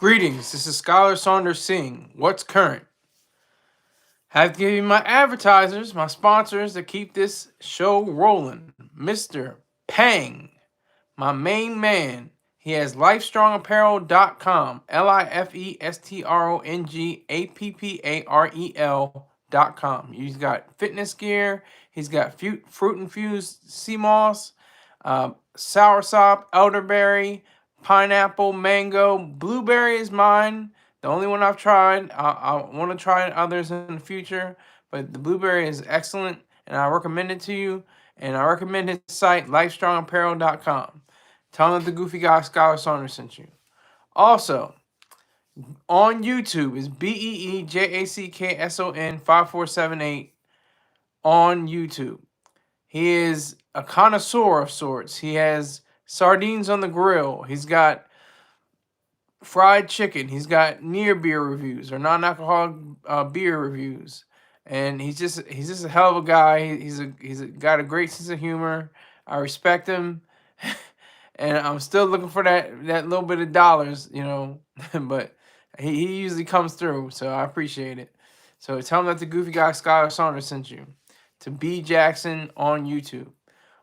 Greetings, this is Scholar Saunders Singh. What's current? Have to give you my advertisers, my sponsors that keep this show rolling. Mr. Pang, my main man. He has lifestrongapparel.com, LIFESTRONGAPPAREL.com. He's got fitness gear, he's got fruit infused sea moss, soursop, elderberry, pineapple, mango, blueberry is mine. The only one I've tried. I want to try others in the future, but the blueberry is excellent, and I recommend it to you. And I recommend his site, lifestrongapparel.com. Tell him that the Goofy Guy Scholar Saunders sent you. Also, on YouTube is BEEJACKSON 5478 on YouTube. He is a connoisseur of sorts. He has sardines on the grill. He's got fried chicken. He's got near beer reviews or non-alcoholic beer reviews, and he's just a hell of a guy. He's got a great sense of humor. I respect him, and I'm still looking for that little bit of dollars, but he usually comes through, so I appreciate it. So tell him that the Goofy Guy Scholar Saunders sent you. To B Jackson on YouTube.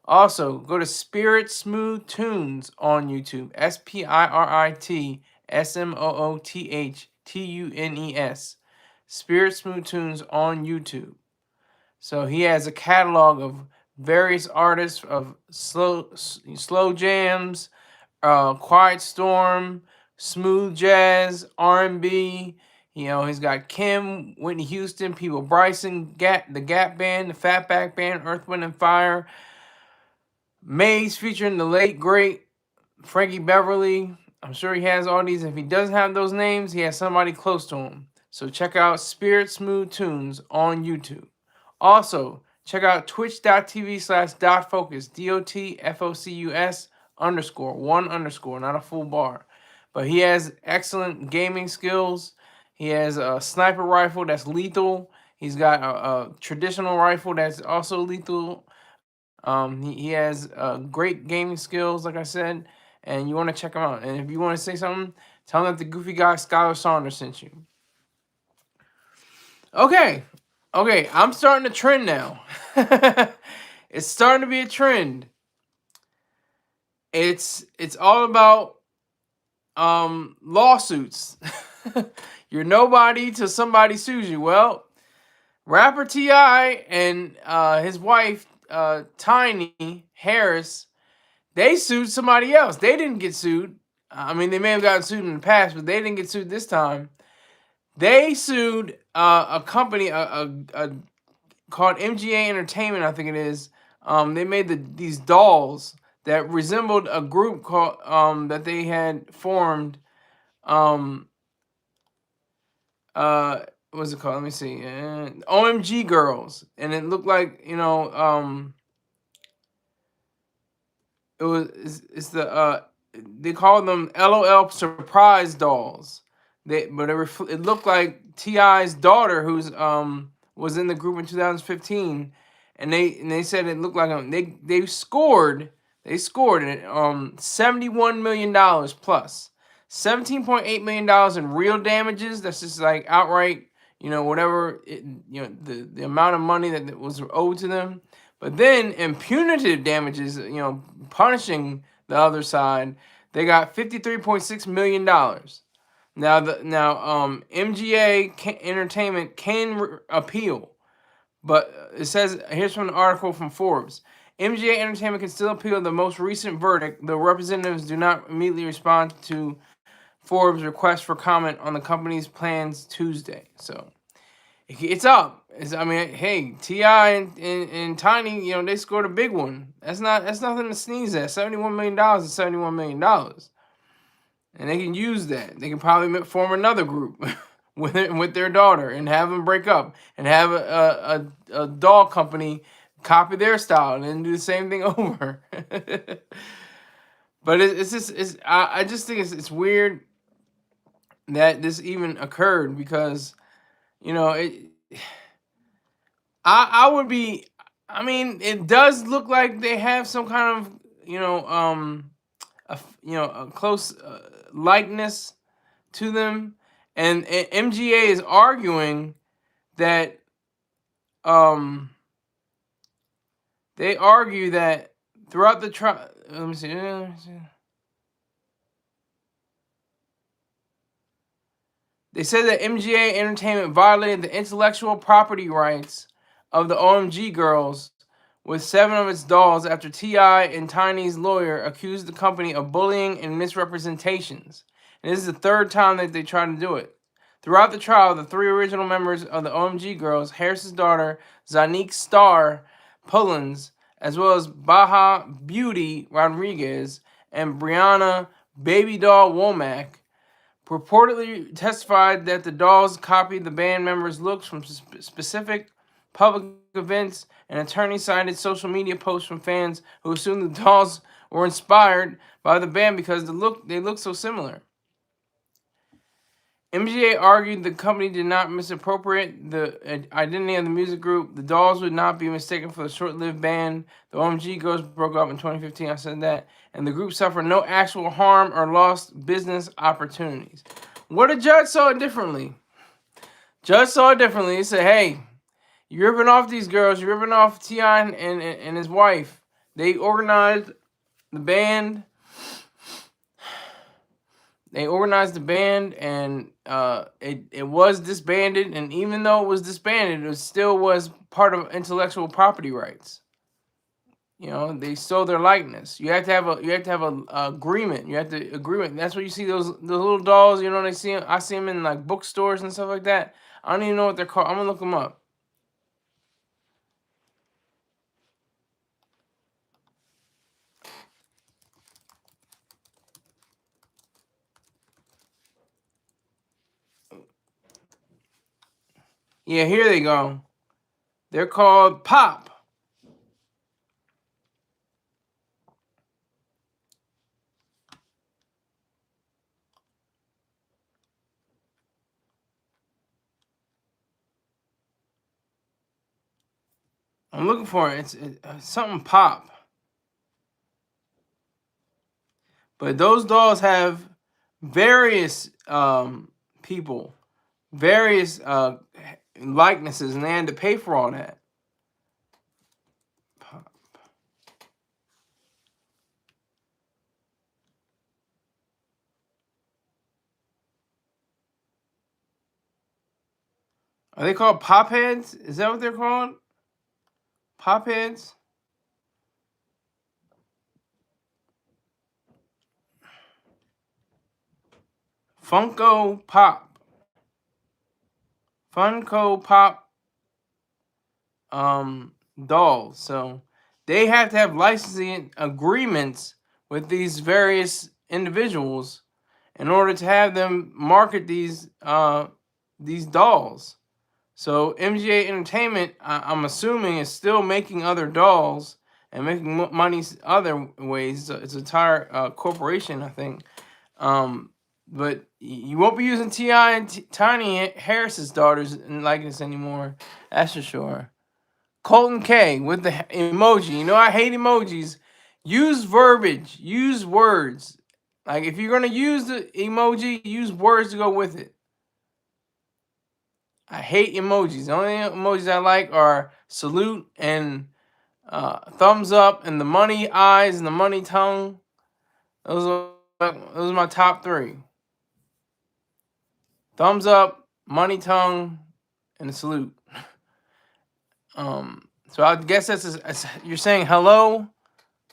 Also, go to Spirit Smooth Tunes on YouTube. SPIRITSMOOTHTUNES. Spirit Smooth Tunes on YouTube. So he has a catalog of various artists of slow jams, quiet storm, smooth jazz, R&B. He's got Kim, Whitney Houston, People Bryson, the Gap Band, the Fatback Band, Earth, Wind, and Fire. Maze featuring the late, great Frankie Beverly. I'm sure he has all these. If he doesn't have those names, he has somebody close to him. So check out Spirit Smooth Tunes on YouTube. Also, check out twitch.tv/dotfocus, DOTFOCUS _1 not a full bar. But he has excellent gaming skills. He has a sniper rifle that's lethal. He's got a traditional rifle that's also lethal. He has great gaming skills, like I said, and you want to check him out. And if you want to say something, tell him that the Goofy Guy Scholar Saunders sent you. Okay, I'm starting a trend now. It's starting to be a trend. It's all about lawsuits. You're nobody till somebody sues you. Well, rapper T.I. and his wife Tiny Harris, they sued somebody else. They didn't get sued. I mean, they may have gotten sued in the past, but they didn't get sued this time. They sued a company called MGA Entertainment, I think it is. They made these dolls that resembled a group called that they had formed. What's it called? Let me see. OMG Girlz, and it looked like it's the they call them L.O.L surprise dolls. It looked like T.I.'s daughter, who's was in the group in 2015, and they said it looked like they scored it $71 million plus. $17.8 million in real damages. That's just like outright, whatever the amount of money that was owed to them. But then in punitive damages, punishing the other side, they got $53.6 million. Now MGA Entertainment can appeal, but it says here's from an article from Forbes. MGA Entertainment can still appeal the most recent verdict, though representatives do not immediately respond to Forbes' request for comment on the company's plans Tuesday. So it's up. Hey, T.I. and Tiny, they scored a big one. That's nothing to sneeze at. $71 million is $71 million. And they can use that. They can probably form another group with their daughter and have them break up and have a doll company copy their style and then do the same thing over. But I just think it's weird that this even occurred because, I would be. I mean, it does look like they have some kind of a close likeness to them, and MGA is arguing that they argue that throughout the trial. Let me see. They said that MGA Entertainment violated the intellectual property rights of the OMG Girlz with 7 of its dolls after T.I. and Tiny's lawyer accused the company of bullying and misrepresentations. And this is the third time that they tried to do it. Throughout the trial, the 3 original members of the OMG Girlz, Harris's daughter, Zanique Star Pullins, as well as Baja Beauty Rodriguez and Brianna Baby Doll Womack, purportedly testified that the dolls copied the band members' looks from specific public events, and attorney cited social media posts from fans who assumed the dolls were inspired by the band because they look so similar. MGA argued the company did not misappropriate the identity of the music group. The dolls would not be mistaken for the short-lived band. The OMG Girlz broke up in 2015, I said that, and the group suffered no actual harm or lost business opportunities. What a judge saw it differently. Judge saw it differently. He said, hey, you're ripping off these girls. You're ripping off T.I. and his wife. They organized the band. They organized the band, and it was disbanded. And even though it was disbanded, it still was part of intellectual property rights. You know, they stole their likeness. You have to have a agreement. You have to agreement. That's what you see the little dolls. You know, I see them in like bookstores and stuff like that. I don't even know what they're called. I'm gonna look them up. Yeah, here they go. They're called Pop. I'm looking for it. It's something Pop. But those dolls have various people, various likenesses, and they had to pay for all that. Pop. Are they called Pop Heads? Is that what they're called? Pop Heads? Funko Pop. Funko Pop dolls. So they have to have licensing agreements with these various individuals in order to have them market these dolls. So MGA Entertainment, I'm assuming, is still making other dolls and making money other ways. It's an entire corporation, I think. But you won't be using T.I. and Tiny Harris's daughters in likeness anymore. That's for sure. Colton K with the emoji. You know I hate emojis. Use verbiage. Use words. Like if you're gonna use the emoji, use words to go with it. I hate emojis. The only emojis I like are salute and thumbs up and the money eyes and the money tongue. Those are my top 3. Thumbs up, money tongue, and a salute. So I guess you're saying hello,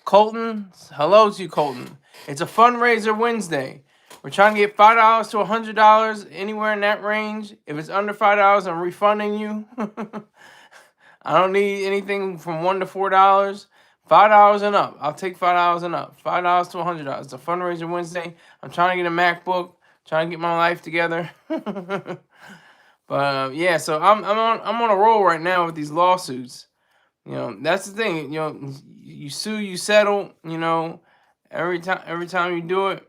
Colton. Hello to you, Colton. It's a fundraiser Wednesday. We're trying to get $5 to $100, anywhere in that range. If it's under $5, I'm refunding you. I don't need anything from $1 to $4. $5 and up. I'll take $5 and up. $5 to $100. It's a fundraiser Wednesday. I'm trying to get a MacBook. Trying to get my life together. But yeah, so I'm on a roll right now with these lawsuits. You know, that's the thing. You know, you sue, you settle. You know, every time you do it.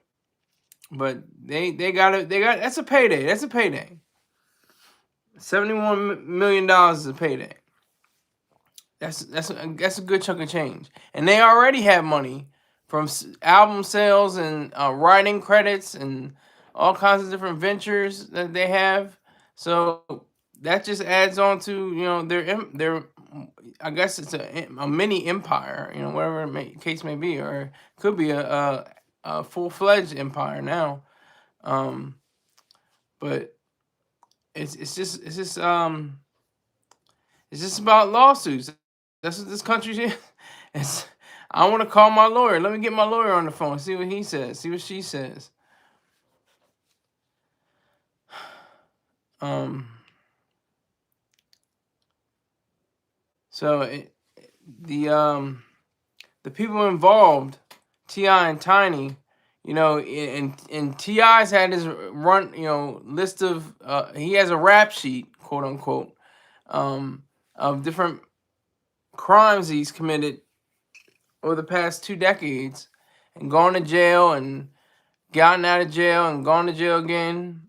But they got that's a payday. That's a payday. $71 million is a payday. That's a good chunk of change. And they already have money from album sales and writing credits and all kinds of different ventures that they have. So that just adds on to, their, I guess it's a mini empire, whatever case may be, or it could be a full-fledged empire now. Um, but it's just about lawsuits. That's what this country is. It's, I want to call my lawyer. Let me get my lawyer on the phone. See what he says. See what she says. Um. So the um the people involved, T.I. and Tiny, and T.I.'s had his run, list of he has a rap sheet, quote unquote, of different crimes he's committed over the past 2 decades, and gone to jail and gotten out of jail and gone to jail again.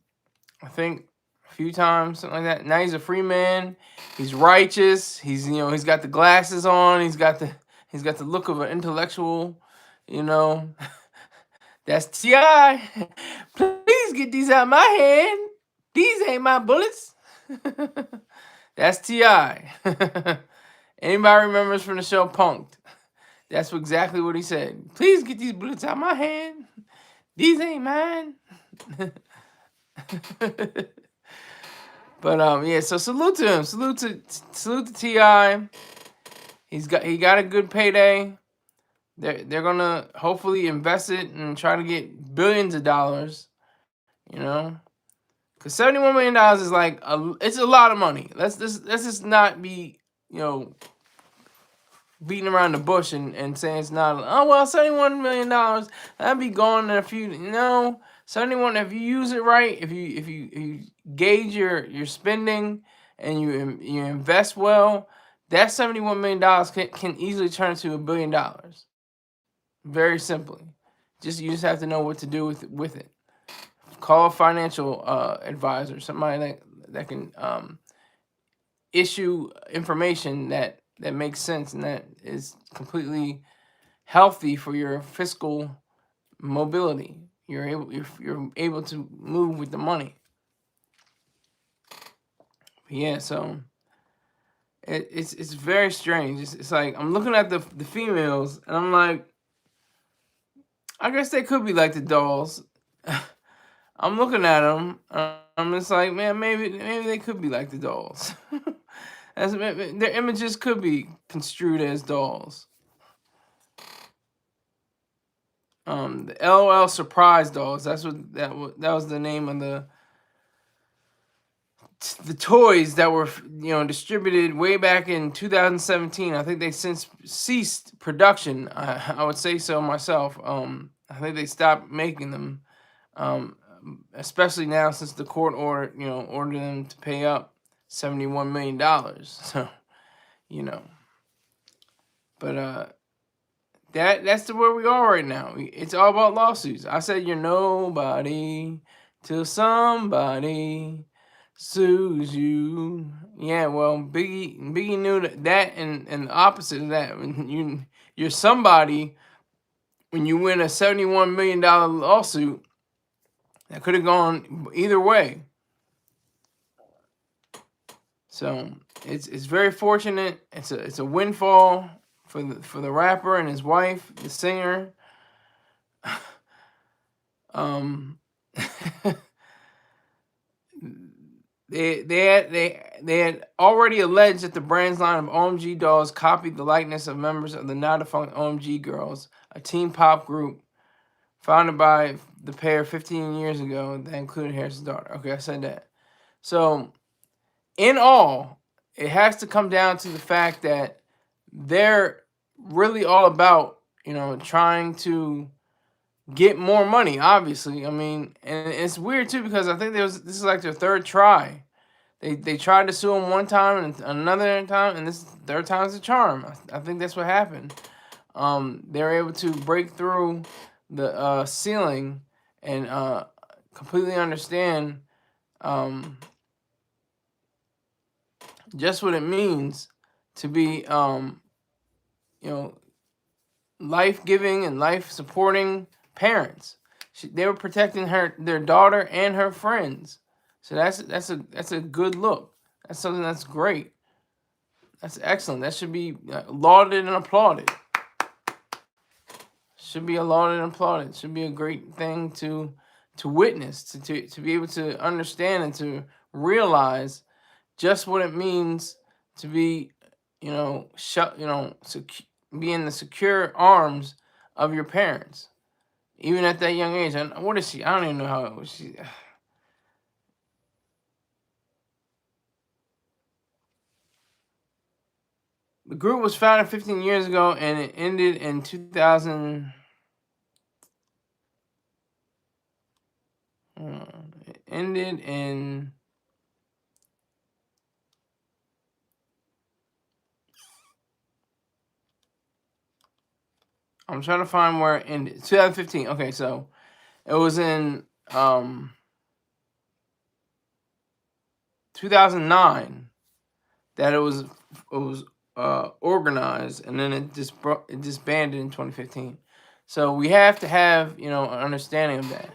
I think a few times, something like that. Now he's a free man. He's righteous. He's got the glasses on. He's got the look of an intellectual. You know, that's Ti. Please get these out of my hand. These ain't my bullets. That's Ti. Anybody remembers from the show Punked? That's exactly what he said. Please get these bullets out of my hand. These ain't mine. But yeah, so salute to him. Salute to Ti. He got a good payday. They're gonna hopefully invest it and try to get billions of dollars. Because $71 million is like it's a lot of money. Let's just not be beating around the bush and saying it's not. Oh well, $71 million that'd be gone in a few. 71. If you use it right, if you gauge your spending and you invest well, that $71 million can easily turn into $1 billion. Very simply, you just have to know what to do with it. Call a financial advisor, somebody that can issue information that makes sense and that is completely healthy for your fiscal mobility. You're able to move with the money. Yeah, so it's very strange. It's like I'm looking at the females and I'm like, I guess they could be like the dolls. I'm looking at them. I'm just like, man, maybe they could be like the dolls. Their images could be construed as dolls. The L.O.L. surprise dolls. That's what that was the name of the toys that were distributed way back in 2017. I think they since ceased production. I would say so myself. I think they stopped making them. Especially now since the court ordered them to pay up $71 million. So, but that's where we are right now. It's all about lawsuits. I said you're nobody till somebody sues you. Yeah, well, Biggie knew that and the opposite of that. When you're somebody when you win a $71 million lawsuit, that could have gone either way. So it's very fortunate. It's a windfall for the rapper and his wife, the singer. They had already alleged that the brand's line of O.M.G. dolls copied the likeness of members of the now-defunct O.M.G. Girlz, a teen pop group founded by the pair 15 years ago that included Harris's daughter. Okay, I said that. So, in all, it has to come down to the fact that they're really all about, trying to get more money, obviously. I mean, and it's weird too because I think this is like their third try. They tried to sue him one time and another time, and this third time's a charm. I think that's what happened. They were able to break through the ceiling and completely understand just what it means to be life-giving and life-supporting parents. They were protecting their daughter and her friends. So that's a good look. That's something that's great. That's excellent. That should be lauded and applauded. Should be lauded and applauded. Should be a great thing to witness, to be able to understand and to realize just what it means to be, be in the secure arms of your parents, even at that young age. And what is she? I don't even know how old she. The group was founded 15 years ago, and it ended in 2000. It ended in. I'm trying to find where it ended. 2015. Okay, so it was in 2009 that it was organized, and then it disbanded in 2015. So we have to have an understanding of that.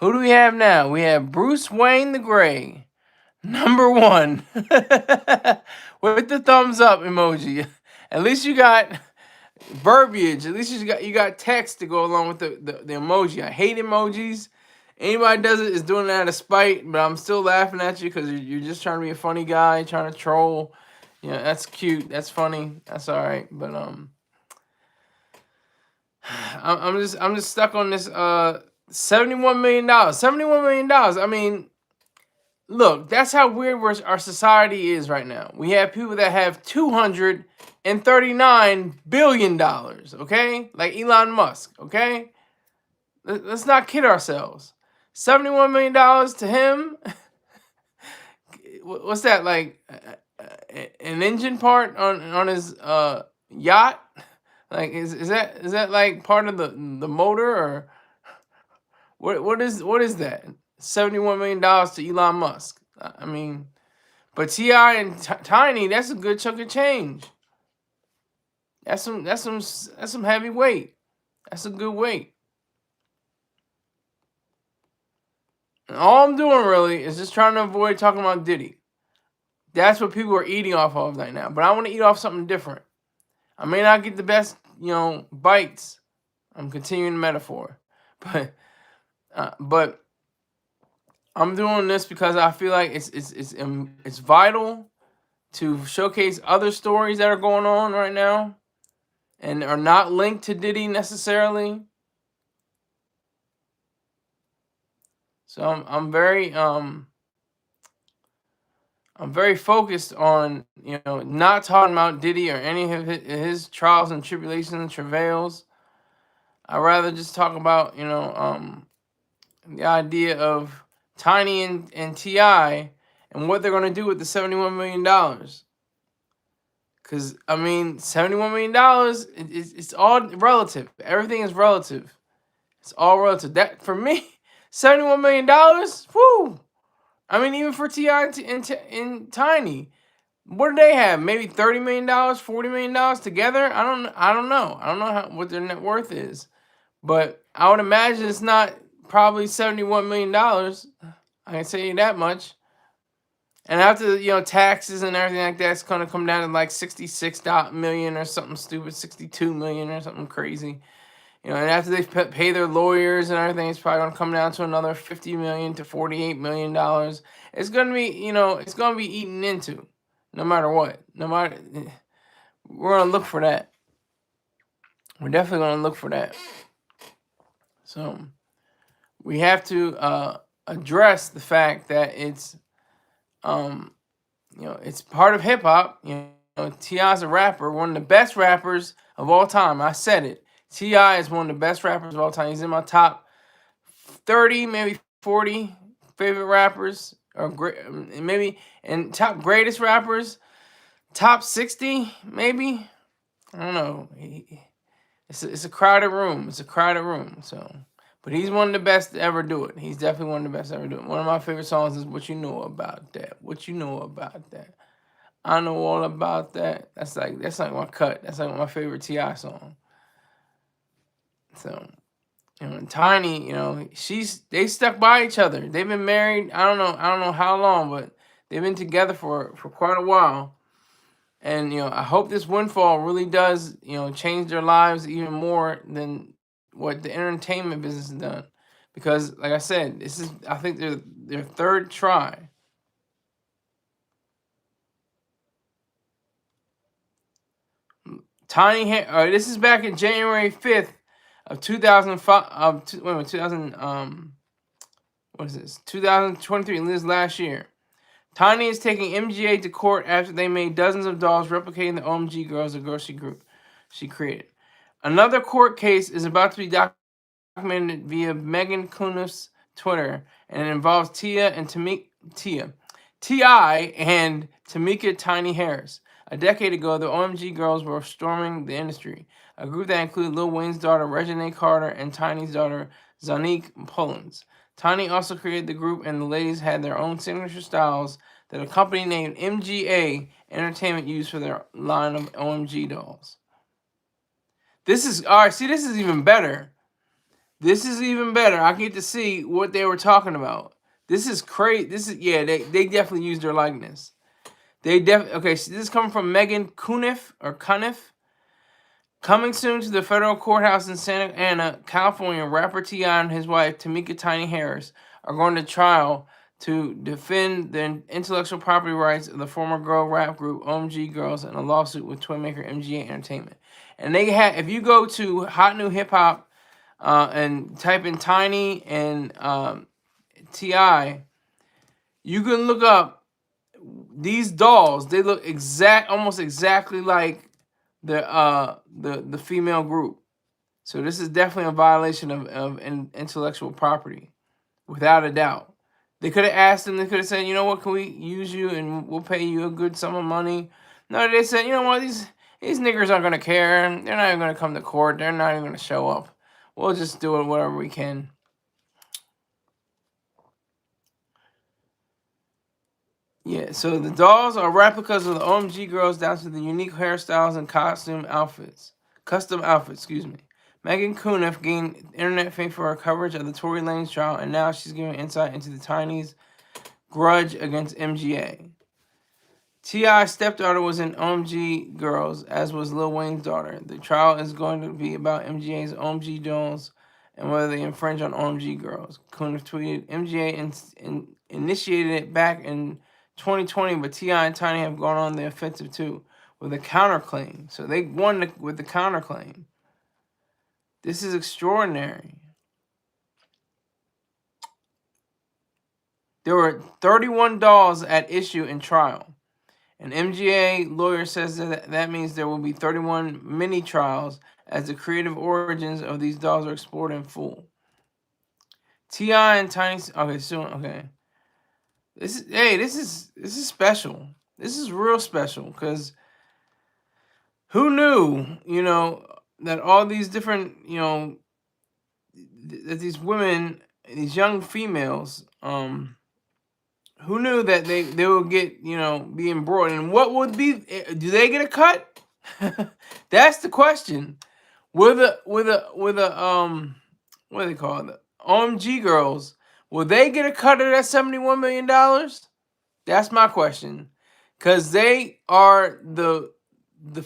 Who do we have now? We have Bruce Wayne the Gray, number one, with the thumbs up emoji. At least you got verbiage. At least you got text to go along with the emoji. I hate emojis. Anybody does it is doing it out of spite, but I'm still laughing at you because you're just trying to be a funny guy, trying to troll. That's cute. That's funny. That's all right. But I'm just stuck on this $71 million. $71 million. I mean, look, that's how weird our society is right now. We have people that have $239 billion. Okay, like Elon Musk. Okay, let's not kid ourselves. $71 million to him. What's that, like an engine part on his yacht? Like is that like part of the motor, or what is that? $71 million to Elon Musk. I mean, but T.I. and Tiny, that's a good chunk of change. That's some heavy weight. That's a good weight. And all I'm doing really is just trying to avoid talking about Diddy. That's what people are eating off of right now. But I want to eat off something different. I may not get the best, bites. I'm continuing the metaphor, but I'm doing this because I feel like it's vital to showcase other stories that are going on right now, and are not linked to Diddy necessarily. So I'm very focused on not talking about Diddy or any of his trials and tribulations and travails. I'd rather just talk about the idea of Tiny and T.I. and what they're gonna do with the $71 million. Cause I mean, $71 million, it's all relative. Everything is relative. It's all relative. That for me, $71 million. Whoo! I mean, even for T.I. and Tiny, what do they have? Maybe $30 million, $40 million together. I don't know. I don't know what their net worth is, but I would imagine it's not probably $71 million. I can tell you that much. And after taxes and everything like that, it's gonna come down to like 66 million or something stupid, 62 million or something crazy. And after they pay their lawyers and everything, it's probably gonna come down to another 50 million to $48 million. It's gonna be, it's gonna be eaten into, no matter what. We're gonna look for that. We're definitely gonna look for that. So we have to address the fact that it's it's part of hip hop. T.I.'s a rapper, one of the best rappers of all time. I said it. T.I. is one of the best rappers of all time. He's in my top 30, maybe 40 favorite rappers, or maybe and top greatest rappers, top 60, maybe. I don't know. It's a crowded room. It's a crowded room. So, but he's one of the best to ever do it. He's definitely one of the best to ever do it. One of my favorite songs is "What You Know About That." What you know about that? I know all about that. That's like my cut. That's like my favorite T.I. song. So, and Tiny, they stuck by each other. They've been married. I don't know how long, but they've been together for quite a while. And I hope this windfall really does change their lives even more than what the entertainment business has done. Because, like I said, this is I think their third try. This is back in January 5th of 2005. Wait a minute, 2000. What is this? 2023. This last year. Tiny is taking MGA to court after they made dozens of dolls replicating the OMG Girlz, a grocery group she created. Another court case is about to be documented via Megan Cunniff's Twitter, and it involves T.I. and Tameka Tiny Harris. A decade ago, the OMG Girlz were storming the industry, a group that included Lil Wayne's daughter Reginae Carter and Tiny's daughter Zanique Pullins. Tiny also created the group, and the ladies had their own signature styles that a company named MGA Entertainment used for their line of OMG dolls. This is all right. See, this is even better. This is even better. I get to see what they were talking about. This is crazy. They definitely used their likeness. Okay. So this is coming from Megan Cunniff. Coming soon to the federal courthouse in Santa Ana, California, rapper T.I. and his wife, Tameka Tiny Harris, are going to trial to defend the intellectual property rights of the former girl rap group O.M.G. Girlz in a lawsuit with toymaker MGA Entertainment. And if you go to Hot New Hip Hop and type in Tiny and T.I., you can look up these dolls. They look almost exactly like the female group. So this is definitely a violation of intellectual property, without a doubt. They could have asked them. They could have said, you know what, can we use you and we'll pay you a good sum of money. No, they said, you know what, these niggers aren't gonna care. They're not even gonna come to court. They're not even gonna show up. We'll just do it whatever we can. Yeah, so the dolls are replicas of the OMG Girlz down to the unique hairstyles and custom outfits, excuse me. Megan Cunniff gained internet fame for her coverage of the Tory Lanez trial, and now she's giving insight into the Tiny's grudge against MGA. T.I.'s stepdaughter was in OMG Girlz, as was Lil Wayne's daughter. The trial is going to be about MGA's OMG dolls and whether they infringe on OMG Girlz. Cunniff tweeted, MGA initiated it back in 2020, but T.I. and Tiny have gone on the offensive too, with a counterclaim. So they won with the counterclaim. This is extraordinary. There were 31 dolls at issue in trial. An MGA lawyer says that means there will be 31 mini trials as the creative origins of these dolls are explored in full. T.I. and Tiny. Okay, soon. Okay. This is special. This is real special because who knew, that all these different, that these women, these young females, who knew that they would get, be embroiled, and what would be? Do they get a cut? That's the question. With a what do they call it? OMG Girlz, will they get a cut of that $71 million? That's my question, because they are the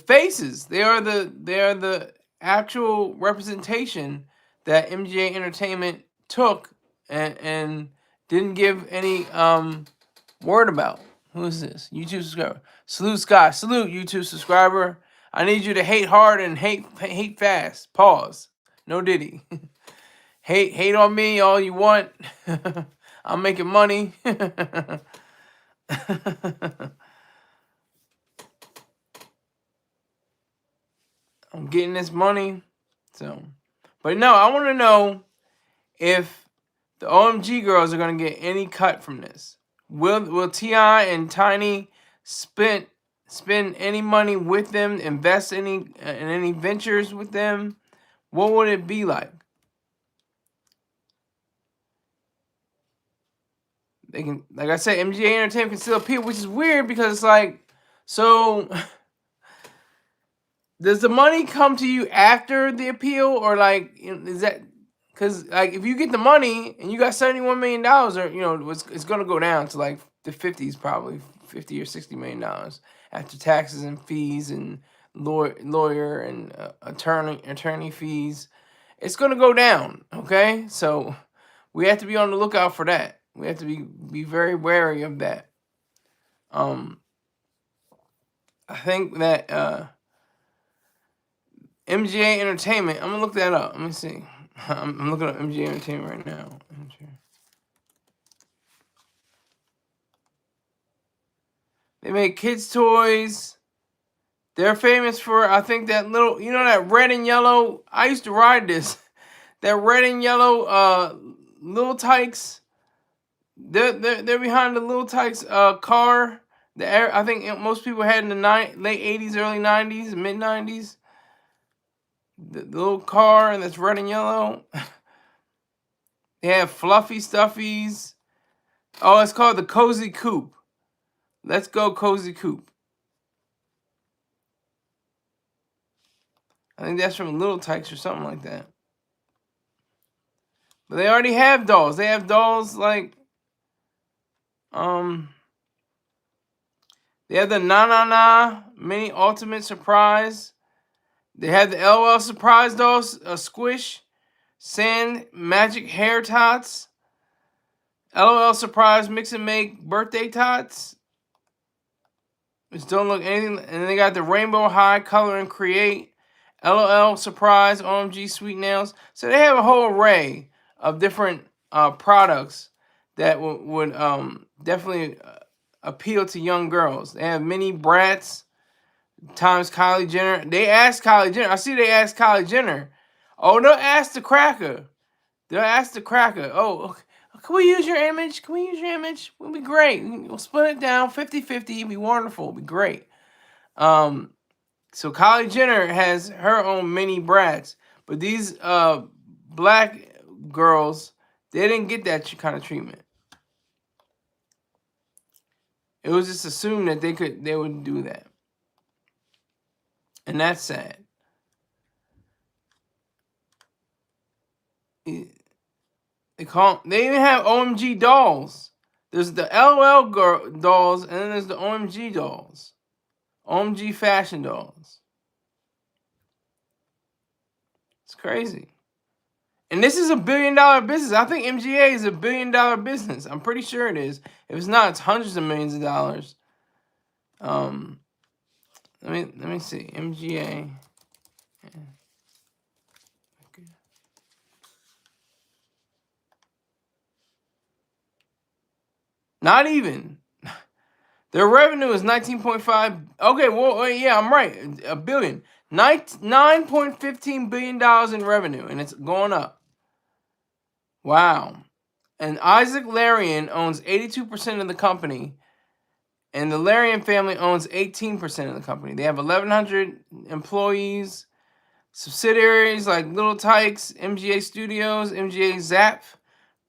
faces. They are the actual representation that MGA Entertainment took and didn't give any word about. Who is this? YouTube subscriber. Salute Scott. Salute YouTube subscriber. I need you to hate hard and hate fast. Pause. No Diddy. hate on me all you want. I'm making money. I'm getting this money. So, but no, I want to know if the OMG Girlz are gonna get any cut from this. Will T.I. and Tiny spend any money with them? Invest in any ventures with them? What would it be like? They can, like I said, MGA Entertainment can still appeal, which is weird because it's like, so does the money come to you after the appeal, or like, is that? Because like if you get the money and you got $71 million, or it's gonna go down to like the 50s, probably 50 or $60 million after taxes and fees and lawyer and attorney fees. It's gonna go down. Okay, so we have to be on the lookout for that. We have to be very wary of that. I think that MGA Entertainment. I'm gonna look that up. Let me see. I'm looking up MGA Entertainment right now. They make kids' toys. They're famous for, I think, that little, that red and yellow. I used to ride this. That red and yellow Little Tykes. They're behind the Little Tykes car. I think most people had in the late 80s, early 90s, mid 90s. The little car that's red and yellow. They have fluffy stuffies. Oh, it's called the Cozy Coupe. Let's go Cozy Coupe. I think that's from Little Tykes or something like that. But they already have dolls. They have dolls like they have the Na Mini Ultimate Surprise. They have the L.O.L Surprise dolls, Squish, Sand Magic Hair Tots, L.O.L Surprise Mix and Make Birthday Tots. Which don't look anything. And then they got the Rainbow High Color and Create, L.O.L Surprise, O.M.G Sweet Nails. So they have a whole array of different products that would definitely appeal to young girls. They have mini brats times Kylie Jenner. They asked Kylie Jenner. I see they asked Kylie Jenner. Oh, they'll ask the cracker. They'll ask the cracker. Oh, can we use your image? Can we use your image? It'll be great. We'll split it down 50-50. It'll be wonderful. It'll be great. So Kylie Jenner has her own mini brats. But these black girls, they didn't get that kind of treatment. It was just assumed that they would do that. And that's sad. They even have OMG dolls. There's the L.O.L dolls, and then there's the OMG dolls. OMG fashion dolls. It's crazy. And this is a $1 billion business. I think MGA is a $1 billion business. I'm pretty sure it is. If it's not, it's hundreds of millions of dollars. Let me see. MGA. Okay. Not even. Their revenue is 19.5. Okay, well, yeah, I'm right. $1 billion. $9.15 billion in revenue, and it's going up. Wow. And Isaac Larian owns 82% of the company, and the Larian family owns 18% of the company. They have 1,100 employees, subsidiaries like Little Tykes, MGA Studios, MGA Zap,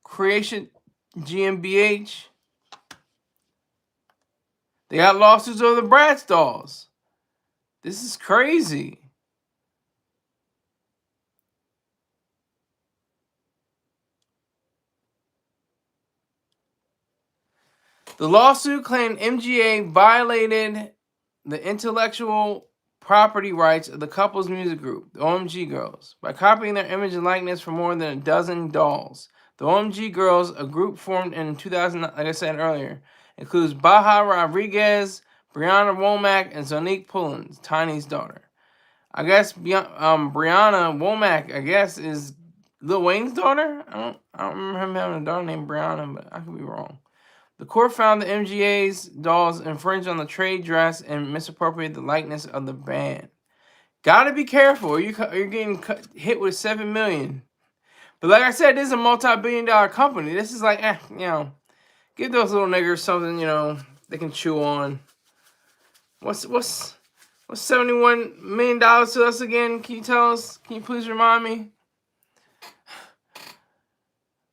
Creation GmbH. They got lawsuits over the Bratz dolls. This is crazy. The lawsuit claimed MGA violated the intellectual property rights of the couple's music group, the OMG Girlz, by copying their image and likeness for more than a dozen dolls. The OMG Girlz, a group formed in 2000, like I said earlier, includes Baja Rodriguez, Brianna Womack, and Zonique Pullins, Tiny's daughter. I guess Brianna Womack, I guess, is Lil Wayne's daughter. I don't remember him having a daughter named Brianna, but I could be wrong. The court found the MGA's dolls infringed on the trade dress and misappropriated the likeness of the band. Gotta be careful. You're getting hit with $7 million. But like I said, this is a multi-billion-dollar company. This is like, give those little niggers something, they can chew on. What's $71 million to us again? Can you tell us? Can you please remind me?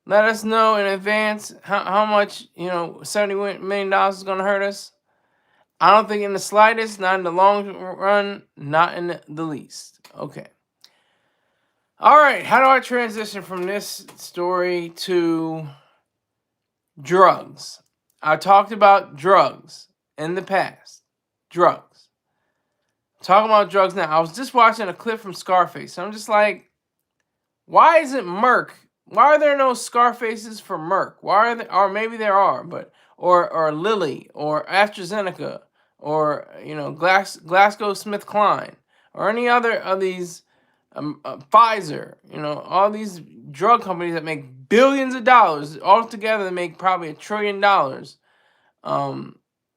Let us know in advance how much, $71 million is going to hurt us. I don't think in the slightest, not in the long run, not in the least. Okay. All right, how do I transition from this story to drugs? I talked about drugs in the past. Drugs. Talking about drugs now. I was just watching a clip from Scarface. I'm just like, why isn't Merck? Why are there no Scarfaces for Merck? Why are there, or maybe there are, but or Lilly or AstraZeneca or GlaxoSmithKline or any other of these Pfizer, all these drug companies that make billions of dollars all together. They make probably $1 trillion.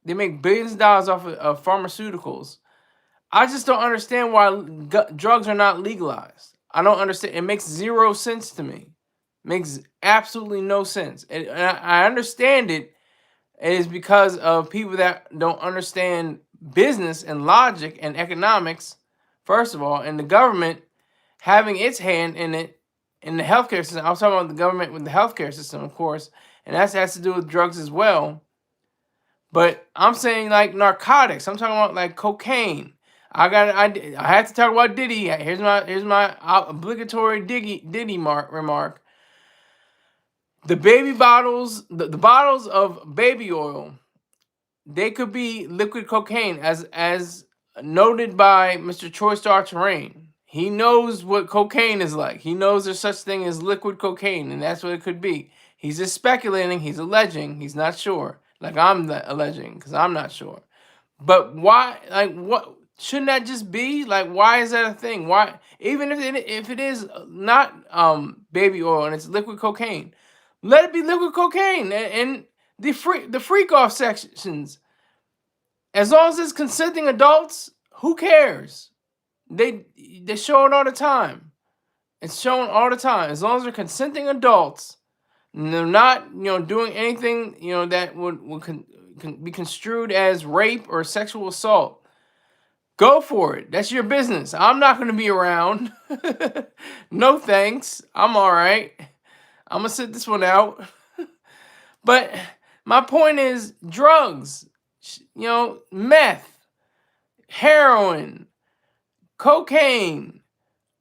They make billions of dollars off of pharmaceuticals. I just don't understand why drugs are not legalized. I don't understand. It makes zero sense to me. Makes absolutely no sense. And I understand it. It is because of people that don't understand business and logic and economics, first of all, and the government having its hand in it in the healthcare system. I was talking about the government with the healthcare system, of course, and that has to do with drugs as well. But I'm saying like narcotics. I'm talking about like cocaine. I had to talk about Diddy. Here's my obligatory Diddy remark. The baby bottles, the bottles of baby oil, they could be liquid cocaine, as noted by Mr. Troy Star Terrain. He knows what cocaine is like. He knows there's such thing as liquid cocaine, and that's what it could be. He's just speculating. He's alleging. He's not sure. Like I'm alleging, because I'm not sure. But why? Like, what shouldn't that just be? Like, why is that a thing? Why, even if it is not baby oil and it's liquid cocaine, let it be liquid cocaine and the freak off sections. As long as it's consenting adults, who cares? They show it all the time. It's shown all the time. As long as they're consenting adults, and they're not doing anything that would be construed as rape or sexual assault, go for it. That's your business. I'm not going to be around. No thanks. I'm all right. I'm going to sit this one out. But my point is drugs, meth, heroin, cocaine,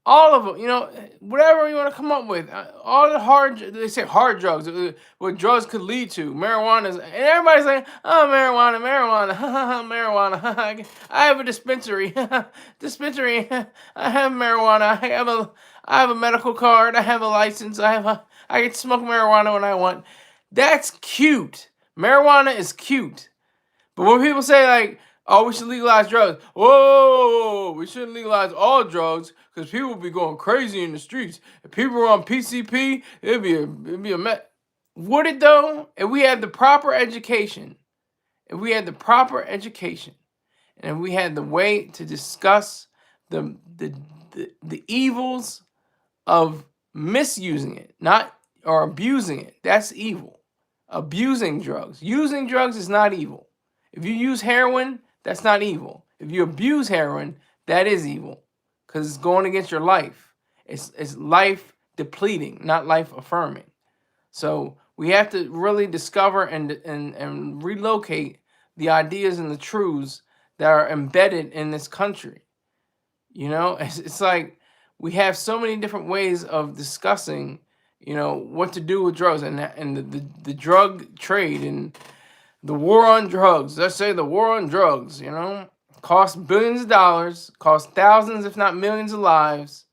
all of them, whatever you want to come up with. All the they say hard drugs, what drugs could lead to. Marijuana, and everybody's like, oh, marijuana, marijuana. I have a dispensary. Dispensary. I have marijuana. I have a medical card. I have a license. I can smoke marijuana when I want. That's cute. Marijuana is cute. But when people say like, oh, we should legalize drugs. Whoa, we shouldn't legalize all drugs because people would be going crazy in the streets. If people were on PCP, it'd be a mess. Would it though? If we had the proper education, and if we had the way to discuss the evils of misusing it, not or abusing it, that's evil. Abusing drugs. Using drugs is not evil. If you use heroin, that's not evil. If you abuse heroin, that is evil, because it's going against your life. It's life depleting, not life affirming. So we have to really discover and relocate the ideas and the truths that are embedded in this country. It's like we have so many different ways of discussing, what to do with drugs and the drug trade and the war on drugs. Let's say the war on drugs, costs billions of dollars, costs thousands, if not millions of lives,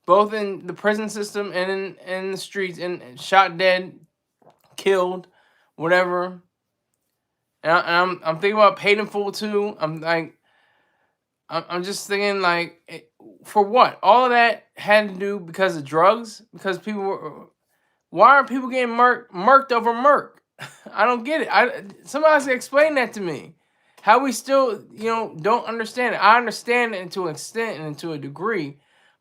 both in the prison system and in the streets, and shot dead, killed, whatever. And I'm thinking about paid in full too. I'm just thinking like, for what? All of that had to do because of drugs? Because people were. Why aren't people getting murked over murk? I don't get it. Somebody has to explain that to me. How we still, don't understand it. I understand it to an extent and to a degree,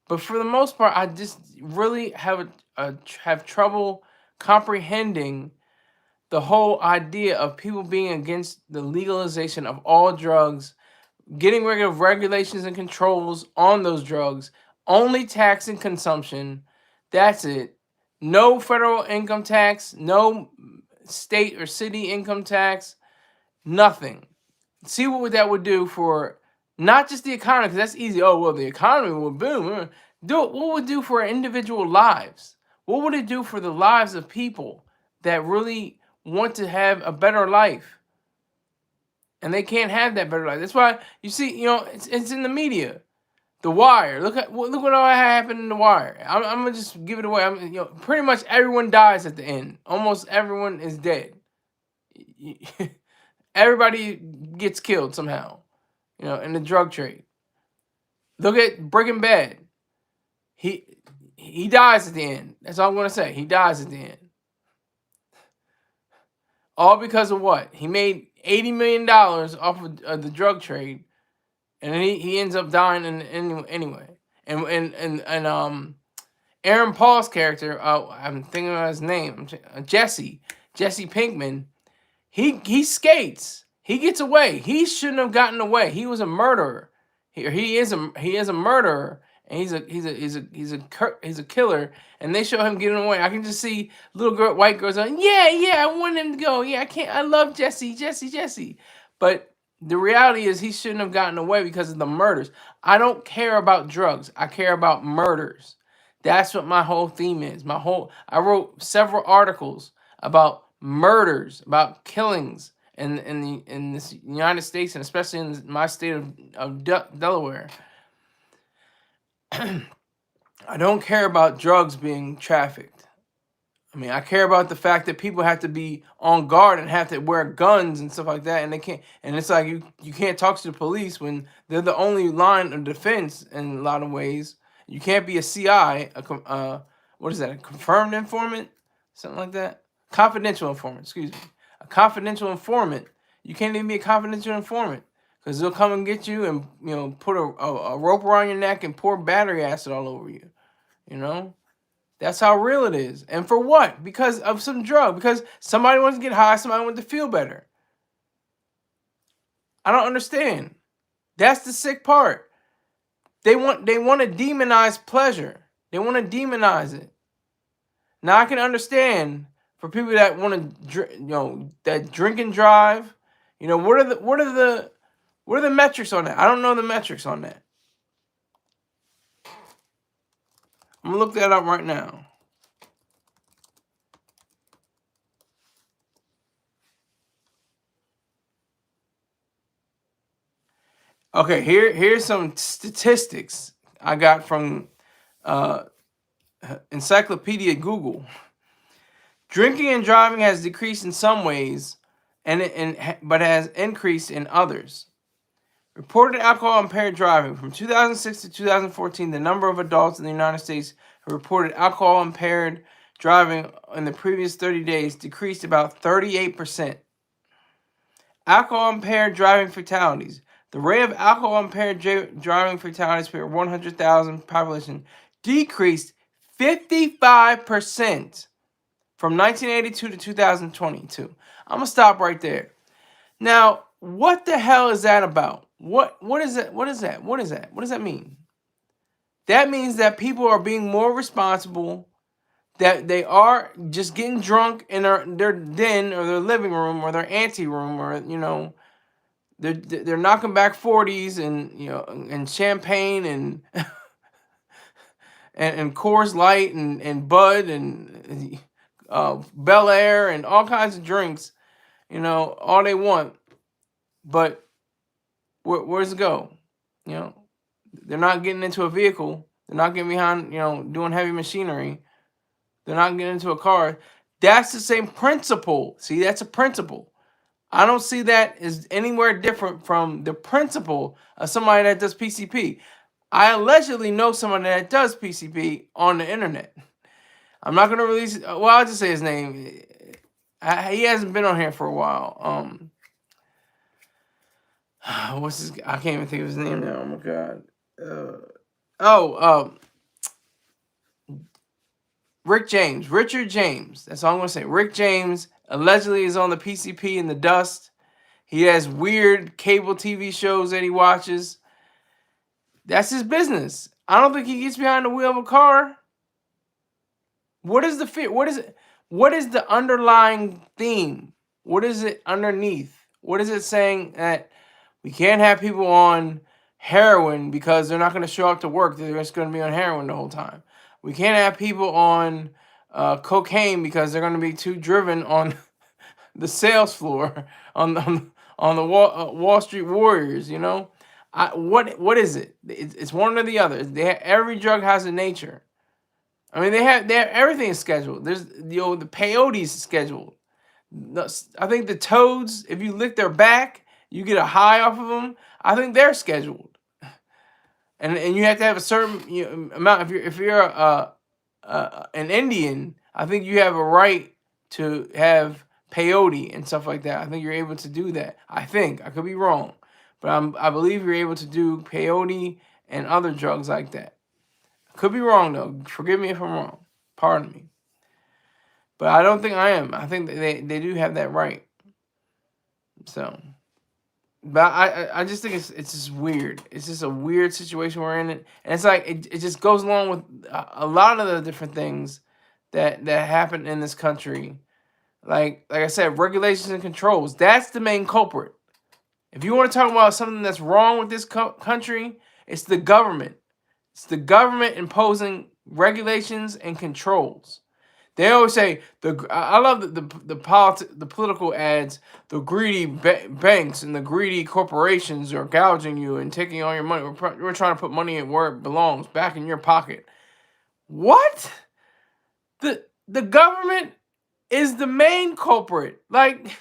but for the most part, I just really have trouble comprehending the whole idea of people being against the legalization of all drugs, getting rid of regulations and controls on those drugs, only taxing consumption. That's it. No federal income tax, no state or city income tax, nothing. See what that would do for not just the economy, because that's easy. Oh, well, the economy will boom. What would it do for individual lives? What would it do for the lives of people that really want to have a better life? And they can't have that better life. That's why you see, it's in the media. The Wire. Look what all happened in The Wire. I'm gonna just give it away. Pretty much everyone dies at the end. Almost everyone is dead. Everybody gets killed somehow. In the drug trade. Look at Breaking Bad. He dies at the end. That's all I'm gonna say. He dies at the end. All because of what? He made $80 million off of the drug trade, and then he ends up dying anyway. And Aaron Paul's character, I'm thinking of his name, Jesse Pinkman. He skates. He gets away. He shouldn't have gotten away. He was a murderer. He is a murderer, and he's a killer. And they show him getting away. I can just see white girls going, yeah, I want him to go. Yeah, I can't. I love Jesse. But the reality is he shouldn't have gotten away because of the murders. I don't care about drugs. I care about murders. That's what my whole theme is. I wrote several articles about murders, about killings in this United States, and especially in my state of Delaware. I don't care about drugs being trafficked. I mean, I care about the fact that people have to be on guard and have to wear guns and stuff like that, and they can't. And it's like you can't talk to the police when they're the only line of defense in a lot of ways. You can't be a CI, what is that? A confirmed informant, something like that. Confidential informant. Excuse me. A confidential informant. You can't even be a confidential informant because they'll come and get you and put a rope around your neck and pour battery acid all over you. That's how real it is. And for what? Because of some drug. Because somebody wants to get high, somebody wants to feel better. I don't understand. That's the sick part. They want to demonize pleasure. They want to demonize it. Now I can understand for people that want to that drink and drive. What are the metrics on that? I don't know the metrics on that. I'm gonna look that up right now. Okay, here's some statistics I got from Encyclopedia Google. Drinking and driving has decreased in some ways, but has increased in others. Reported alcohol impaired driving. From 2006 to 2014, the number of adults in the United States who reported alcohol impaired driving in the previous 30 days decreased about 38%. Alcohol impaired driving fatalities. The rate of alcohol impaired driving fatalities per 100,000 population decreased 55% from 1982 to 2022. I'm gonna stop right there. Now, what the hell is that about? What is that? What is that? What is that? What does that mean? That means that people are being more responsible, that they are just getting drunk in their den or their living room or their ante room, or they're knocking back 40s and champagne and and Coors Light and Bud and Bel Air and all kinds of drinks, all they want. But where's it go? They're not getting into a vehicle. They're not getting behind, doing heavy machinery. They're not getting into a car. That's the same principle. See, that's a principle. I don't see that as anywhere different from the principle of somebody that does PCP. I allegedly know someone that does PCP on the internet. I'm not going to release it. Well, I'll just say his name. He hasn't been on here for a while. What's his? I can't even think of his name now. Oh my god. Richard James. That's all I'm gonna say. Rick James allegedly is on the PCP in the dust. He has weird cable TV shows that he watches. That's his business. I don't think he gets behind the wheel of a car. What is the fear? What is it? What is the underlying theme? What is it underneath? What is it saying that we can't have people on heroin because they're not going to show up to work. They're just going to be on heroin the whole time. We can't have people on cocaine because they're going to be too driven on the sales floor on the Wall Street Warriors. You know, what is it? It's one or the other. Every drug has a nature. I mean, they have everything is scheduled. There's the peyote's scheduled. I think the toads, if you lick their back, you get a high off of them. I think they're scheduled, and you have to have a certain amount. If you're an Indian, I think you have a right to have peyote and stuff like that. I think you're able to do that. I think I could be wrong, but I believe you're able to do peyote and other drugs like that. I could be wrong though. Forgive me if I'm wrong. Pardon me. But I don't think I am. I think they do have that right. So, but I just think it's just weird. It's just a weird situation we're in, and it's like it just goes along with a lot of the different things that happen in this country. Like I said, regulations and controls. That's the main culprit. If you want to talk about something that's wrong with this country, it's the government. It's the government imposing regulations and controls. They always say I love the political ads. The greedy banks and the greedy corporations are gouging you and taking all your money. We're trying to put money where it belongs, back in your pocket. What? The government is the main culprit. Like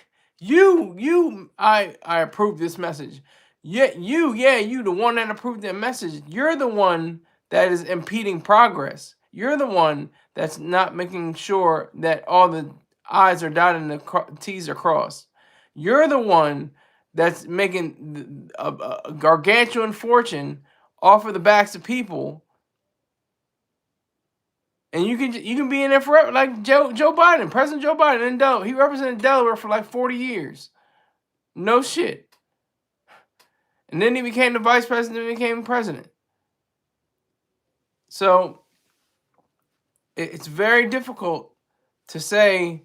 I approve this message. You the one that approved that message. You're the one that is impeding progress. You're the one that's not making sure that all the I's are dotted and the T's are crossed. You're the one that's making a gargantuan fortune off of the backs of people. And you can be in there forever, like Joe Biden, President Joe Biden in Delaware. He represented Delaware for like 40 years. No shit. And then he became the vice president and became president. So it's very difficult to say,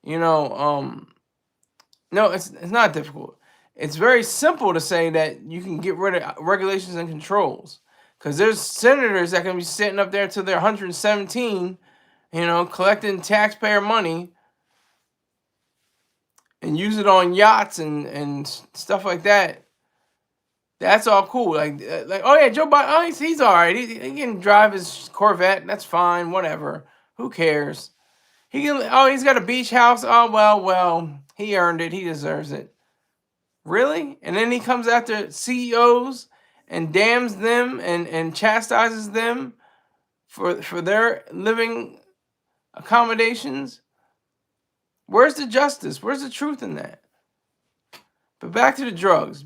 no, it's not difficult. It's very simple to say that you can get rid of regulations and controls. Because there's senators that can be sitting up there till they're 117, collecting taxpayer money and use it on yachts and stuff like that. That's all cool. Like oh yeah, Joe Biden, oh, he's all right. He can drive his Corvette. That's fine. Whatever. Who cares? He's got a beach house. Oh, well, he earned it. He deserves it. Really? And then he comes after CEOs and damns them and chastises them for their living accommodations. Where's the justice? Where's the truth in that? But back to the drugs.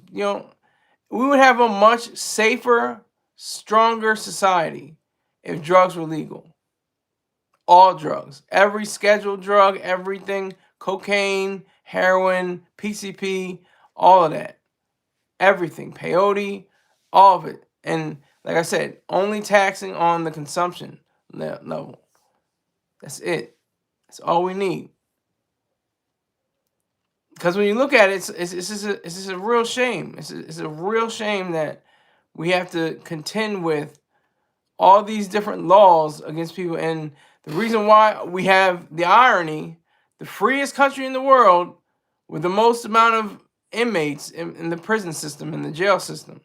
We would have a much safer, stronger society if drugs were legal. All drugs. Every scheduled drug, everything. Cocaine, heroin, PCP, all of that. Everything. Peyote, all of it. And like I said, only taxing on the consumption level. That's it. That's all we need. Because when you look at it, it's just a real shame. It's a real shame that we have to contend with all these different laws against people. And the reason why we have the irony, the freest country in the world with the most amount of inmates in the prison system, in the jail system.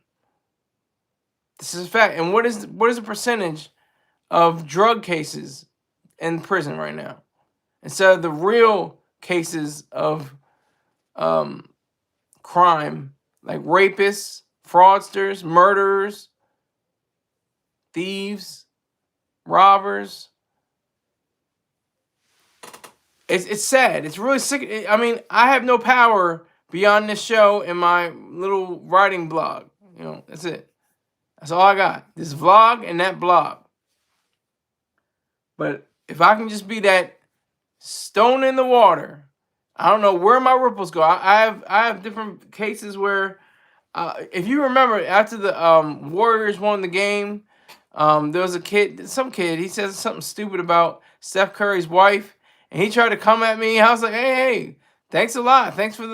This is a fact. And what is the percentage of drug cases in prison right now? Instead of the real cases of crime, like rapists, fraudsters, murderers, thieves, robbers. It's sad. It's really sick. I mean, I have no power beyond this show and my little writing blog. That's it. That's all I got. This vlog and that blog. But if I can just be that stone in the water, I don't know where my ripples go. I have different cases where, if you remember, after the Warriors won the game, there was some kid. He says something stupid about Steph Curry's wife, and he tried to come at me. I was like, hey, thanks a lot. Thanks for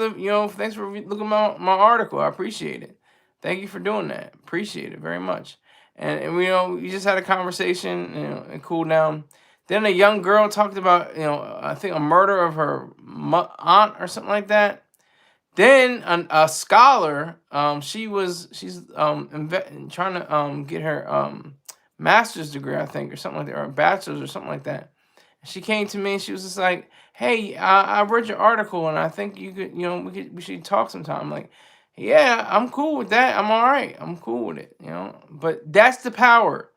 thanks for looking at my article. I appreciate it. Thank you for doing that. Appreciate it very much. And we just had a conversation, and cooled down. Then a young girl talked about, I think a murder of her aunt or something like that. Then a scholar, she's trying to get her master's degree, I think, or something like that, or a bachelor's or something like that. She came to me and she was just like, "Hey, I read your article and I think you could, we should talk sometime." I'm like, "Yeah, I'm cool with that. I'm all right. I'm cool with it, But that's the power.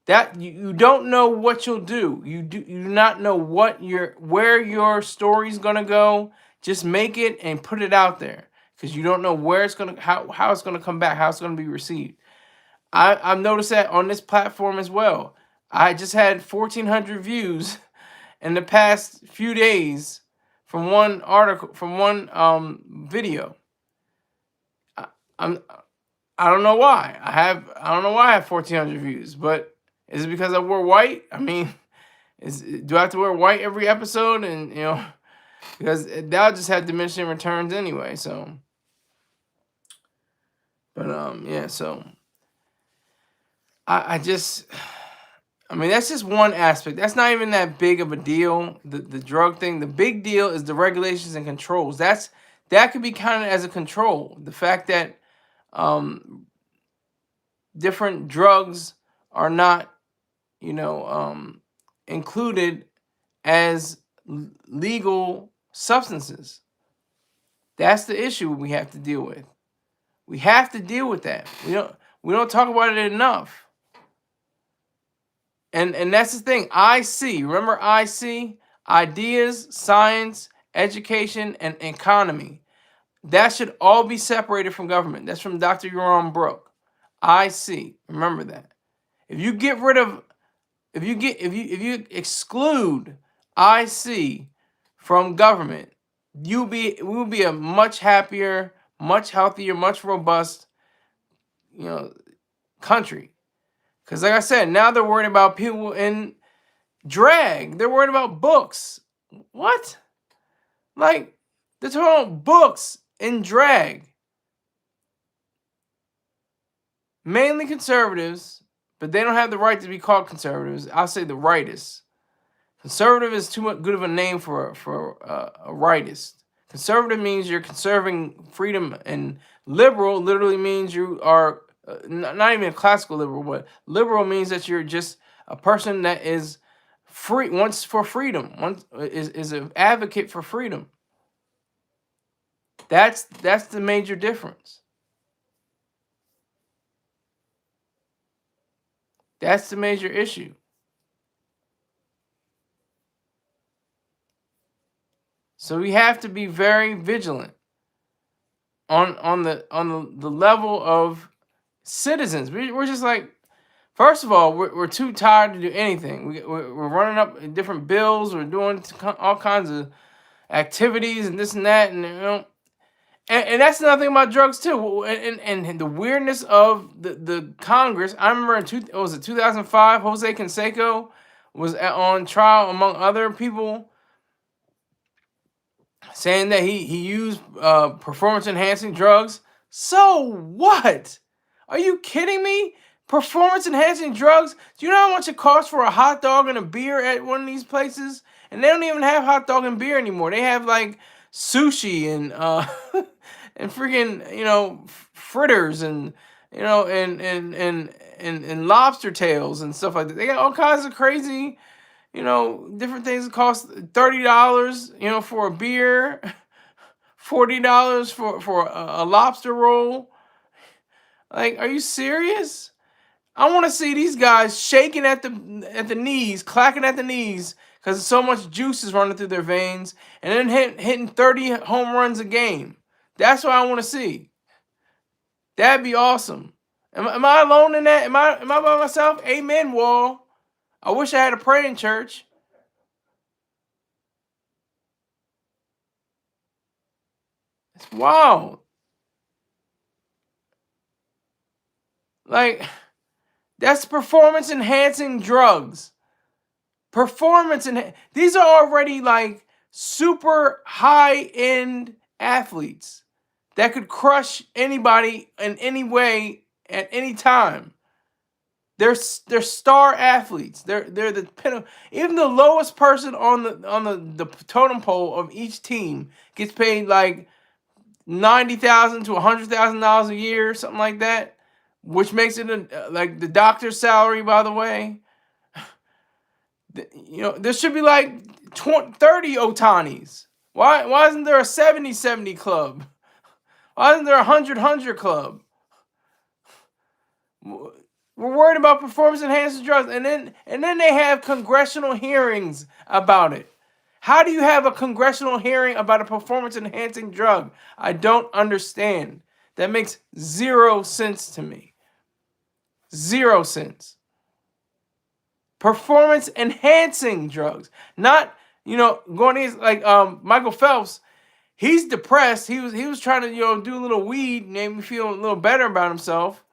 That you don't know what you'll do. You do not know where your story's gonna go. Just make it and put it out there because you don't know where it's gonna how it's gonna come back, how it's gonna be received. I've noticed that on this platform as well. I just had 1,400 views in the past few days from one article, from one video. I, I'm I don't know why. I don't know why I have 1,400 views, but is it because I wore white? I mean, do I have to wear white every episode? And because that'll just have diminishing returns anyway. So, but yeah. So I just, I mean, that's just one aspect. That's not even that big of a deal. The drug thing. The big deal is the regulations and controls. That could be counted as a control. The fact that different drugs are not, included as legal substances. That's the issue we have to deal with. We have to deal with that. We don't talk about it enough. And that's the thing. Remember IC? Ideas, science, education, and economy. That should all be separated from government. That's from Dr. Yoram Brooke. IC. Remember that. If you get rid of if you exclude IC from government, we will be a much happier, much healthier, much robust, country. Because like I said, now they're worried about people in drag. They're worried about books. What? Like, they're talking about books in drag. Mainly conservatives, but they don't have the right to be called conservatives. I'll say the rightists. Conservative is too good of a name for a rightist. Conservative means you're conserving freedom, and liberal literally means you are not even a classical liberal, but liberal means that you're just a person that is free, wants for freedom, is an advocate for freedom. That's the major difference. That's the major issue. So we have to be very vigilant on the level of citizens. We're just like, first of all, we're too tired to do anything. We're running up different bills. We're doing all kinds of activities and this and that, and that's another thing about drugs too. And the weirdness of the Congress. I remember in 2005, Jose Canseco was on trial among other people, saying that he used performance enhancing drugs. So what? Are you kidding me? Performance enhancing drugs? Do you know how much it costs for a hot dog and a beer at one of these places? And they don't even have hot dog and beer anymore. They have like sushi and and freaking fritters and and lobster tails and stuff like that. They got all kinds of crazy different things that cost $30, for a beer, $40 for a lobster roll. Like, are you serious? I want to see these guys shaking at the knees, clacking at the knees, because so much juice is running through their veins, and then hitting 30 home runs a game. That's what I want to see. That'd be awesome. Am I alone in that? Am I by myself? Amen, Wall. I wish I had a praying church. It's wild. Like, that's performance enhancing drugs. These are already like super high end athletes. that could crush anybody in any way at any time. They're star athletes. They're the even the lowest person on the totem pole of each team gets paid like $90,000 to $100,000 a year, something like that, which makes it like the doctor's salary. By the way, there should be like 30 Otanis. Why isn't there a 70-70 club? Why isn't there a 100-100 club? We're worried about performance enhancing drugs, and then they have congressional hearings about it. How do you have a congressional hearing about a performance enhancing drug? I don't understand. That makes 0 sense to me. 0 sense. Performance enhancing drugs, not going against like Michael Phelps. He's depressed. He was trying to do a little weed, made me feel a little better about himself.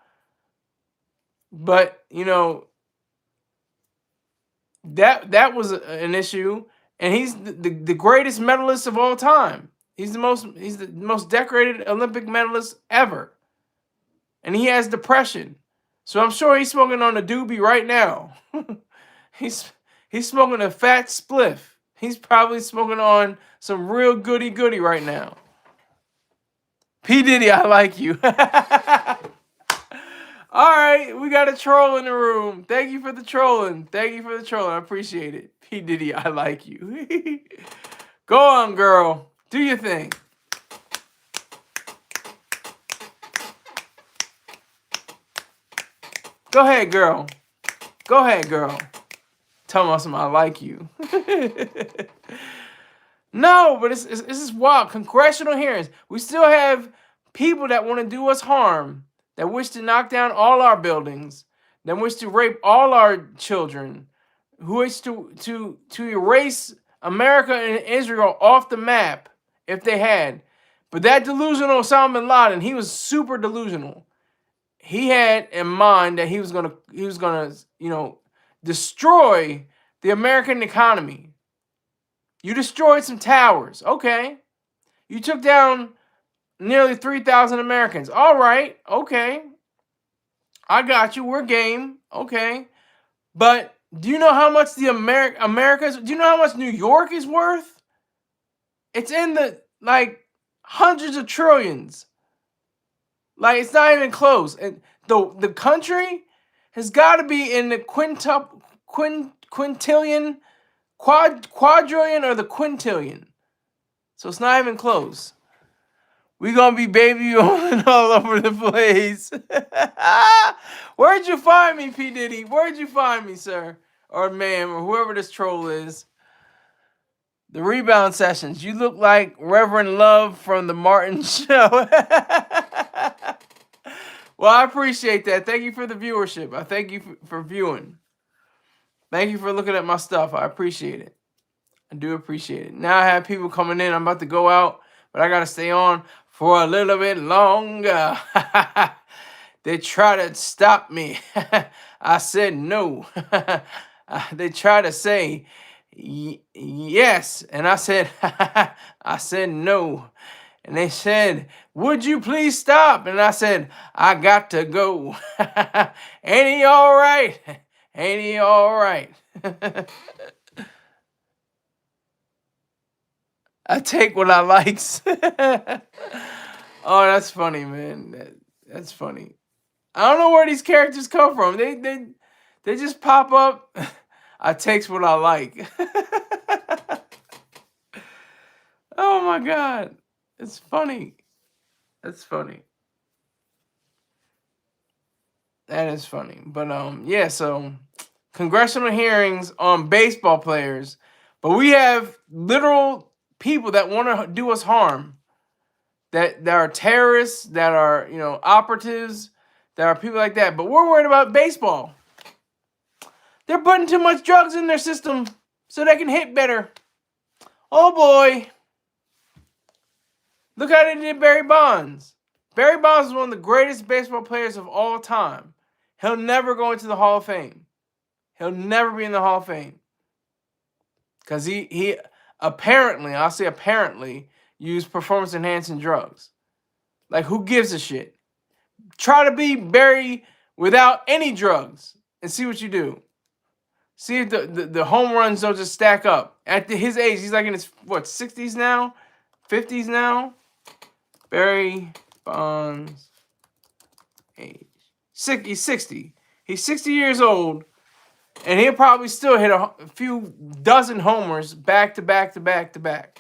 But that was an issue, and he's the greatest medalist of all time. He's the most decorated Olympic medalist ever, and he has depression. So I'm sure he's smoking on a doobie right now. he's smoking a fat spliff. He's probably smoking on some real goody right now. P. Diddy, I like you. All right, we got a troll in the room. Thank you for the trolling. I appreciate it. P. Diddy, I like you. Go on, girl. Do your thing. Go ahead, girl. Tell me something, I like you. No, but this is wild. Congressional hearings. We still have people that want to do us harm, that wish to knock down all our buildings, that wish to rape all our children, who wish to erase America and Israel off the map if they had. But that delusional Osama bin Laden, he was super delusional. He had in mind that he was gonna destroy the American economy. You destroyed some towers, okay. You took down nearly 3,000 Americans. All right, okay. I got you. We're game, okay. But do you know how much the Americas? Do you know how much New York is worth? It's in the hundreds of trillions. Like, it's not even close. And the country has got to be in the quintillion, quadrillion, or the quintillion. So it's not even close. We gonna be baby rolling all over the place. Where'd you find me, P. Diddy? Where'd you find me, sir? Or ma'am, or whoever this troll is. The rebound sessions. You look like Reverend Love from the Martin Show. Well, I appreciate that. Thank you for the viewership. I thank you for viewing. Thank you for looking at my stuff. I appreciate it. I do appreciate it. Now I have people coming in. I'm about to go out, but I got to stay on for a little bit longer. They try to stop me. I said no. They try to say yes, and I said no. And they said, would you please stop? And I said, I got to go. Ain't he all right? Ain't he all right? I take what I likes. Oh, that's funny, man. That's funny. I don't know where these characters come from. They just pop up. I takes what I like. Oh my God. It's funny. That's funny. That is funny. But yeah, so congressional hearings on baseball players, but we have literal people that want to do us harm. That are terrorists, that are, operatives, that are people like that. But we're worried about baseball. They're putting too much drugs in their system so they can hit better. Oh boy. Look how they did Barry Bonds. Barry Bonds is one of the greatest baseball players of all time. He'll never go into the Hall of Fame. He'll never be in the Hall of Fame. Because he apparently, I'll say apparently, used performance-enhancing drugs. Like, who gives a shit? Try to be Barry without any drugs and see what you do. See if the home runs don't just stack up. At his age, he's like in his, what, 60s now? 50s now? Barry Bonds age. He's 60. He's 60 years old, and he'll probably still hit a few dozen homers back to back to back to back.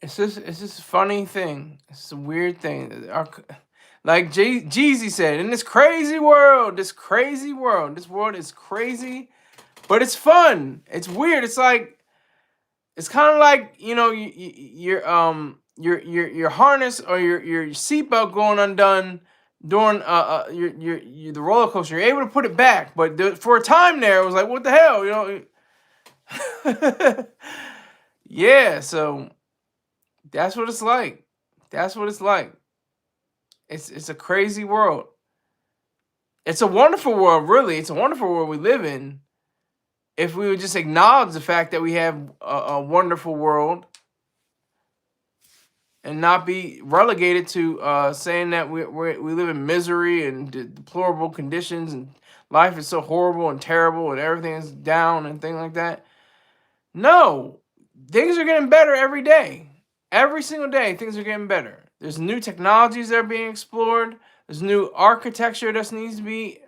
It's just a funny thing. It's a weird thing. Like Jeezy said, in this crazy world, this world is crazy, but it's fun. It's weird. It's like, it's kind of like, you know, your harness or your seatbelt going undone during the roller coaster. You're able to put it back, but for a time there, it was like, what the hell, you know? Yeah, so that's what it's like. That's what it's like. It's a crazy world. It's a wonderful world, really. It's a wonderful world we live in. If we would just acknowledge the fact that we have a wonderful world and not be relegated to saying that we live in misery and deplorable conditions and life is so horrible and terrible and everything is down and things like that. No, things are getting better every day. Every single day, things are getting better. There's new technologies that are being explored. There's new architecture that needs to be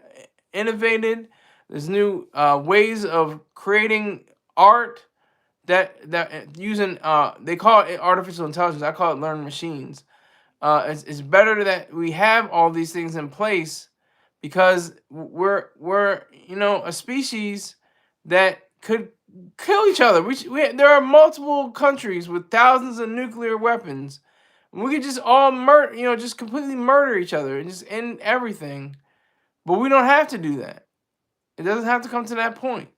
innovated. There's new ways of creating art that using they call it artificial intelligence. I call it learning machines. It's better that we have all these things in place because we're you know, a species that could kill each other. There are multiple countries with thousands of nuclear weapons. We could just all murder, you know, just completely murder each other and just end everything. But we don't have to do that. It doesn't have to come to that point.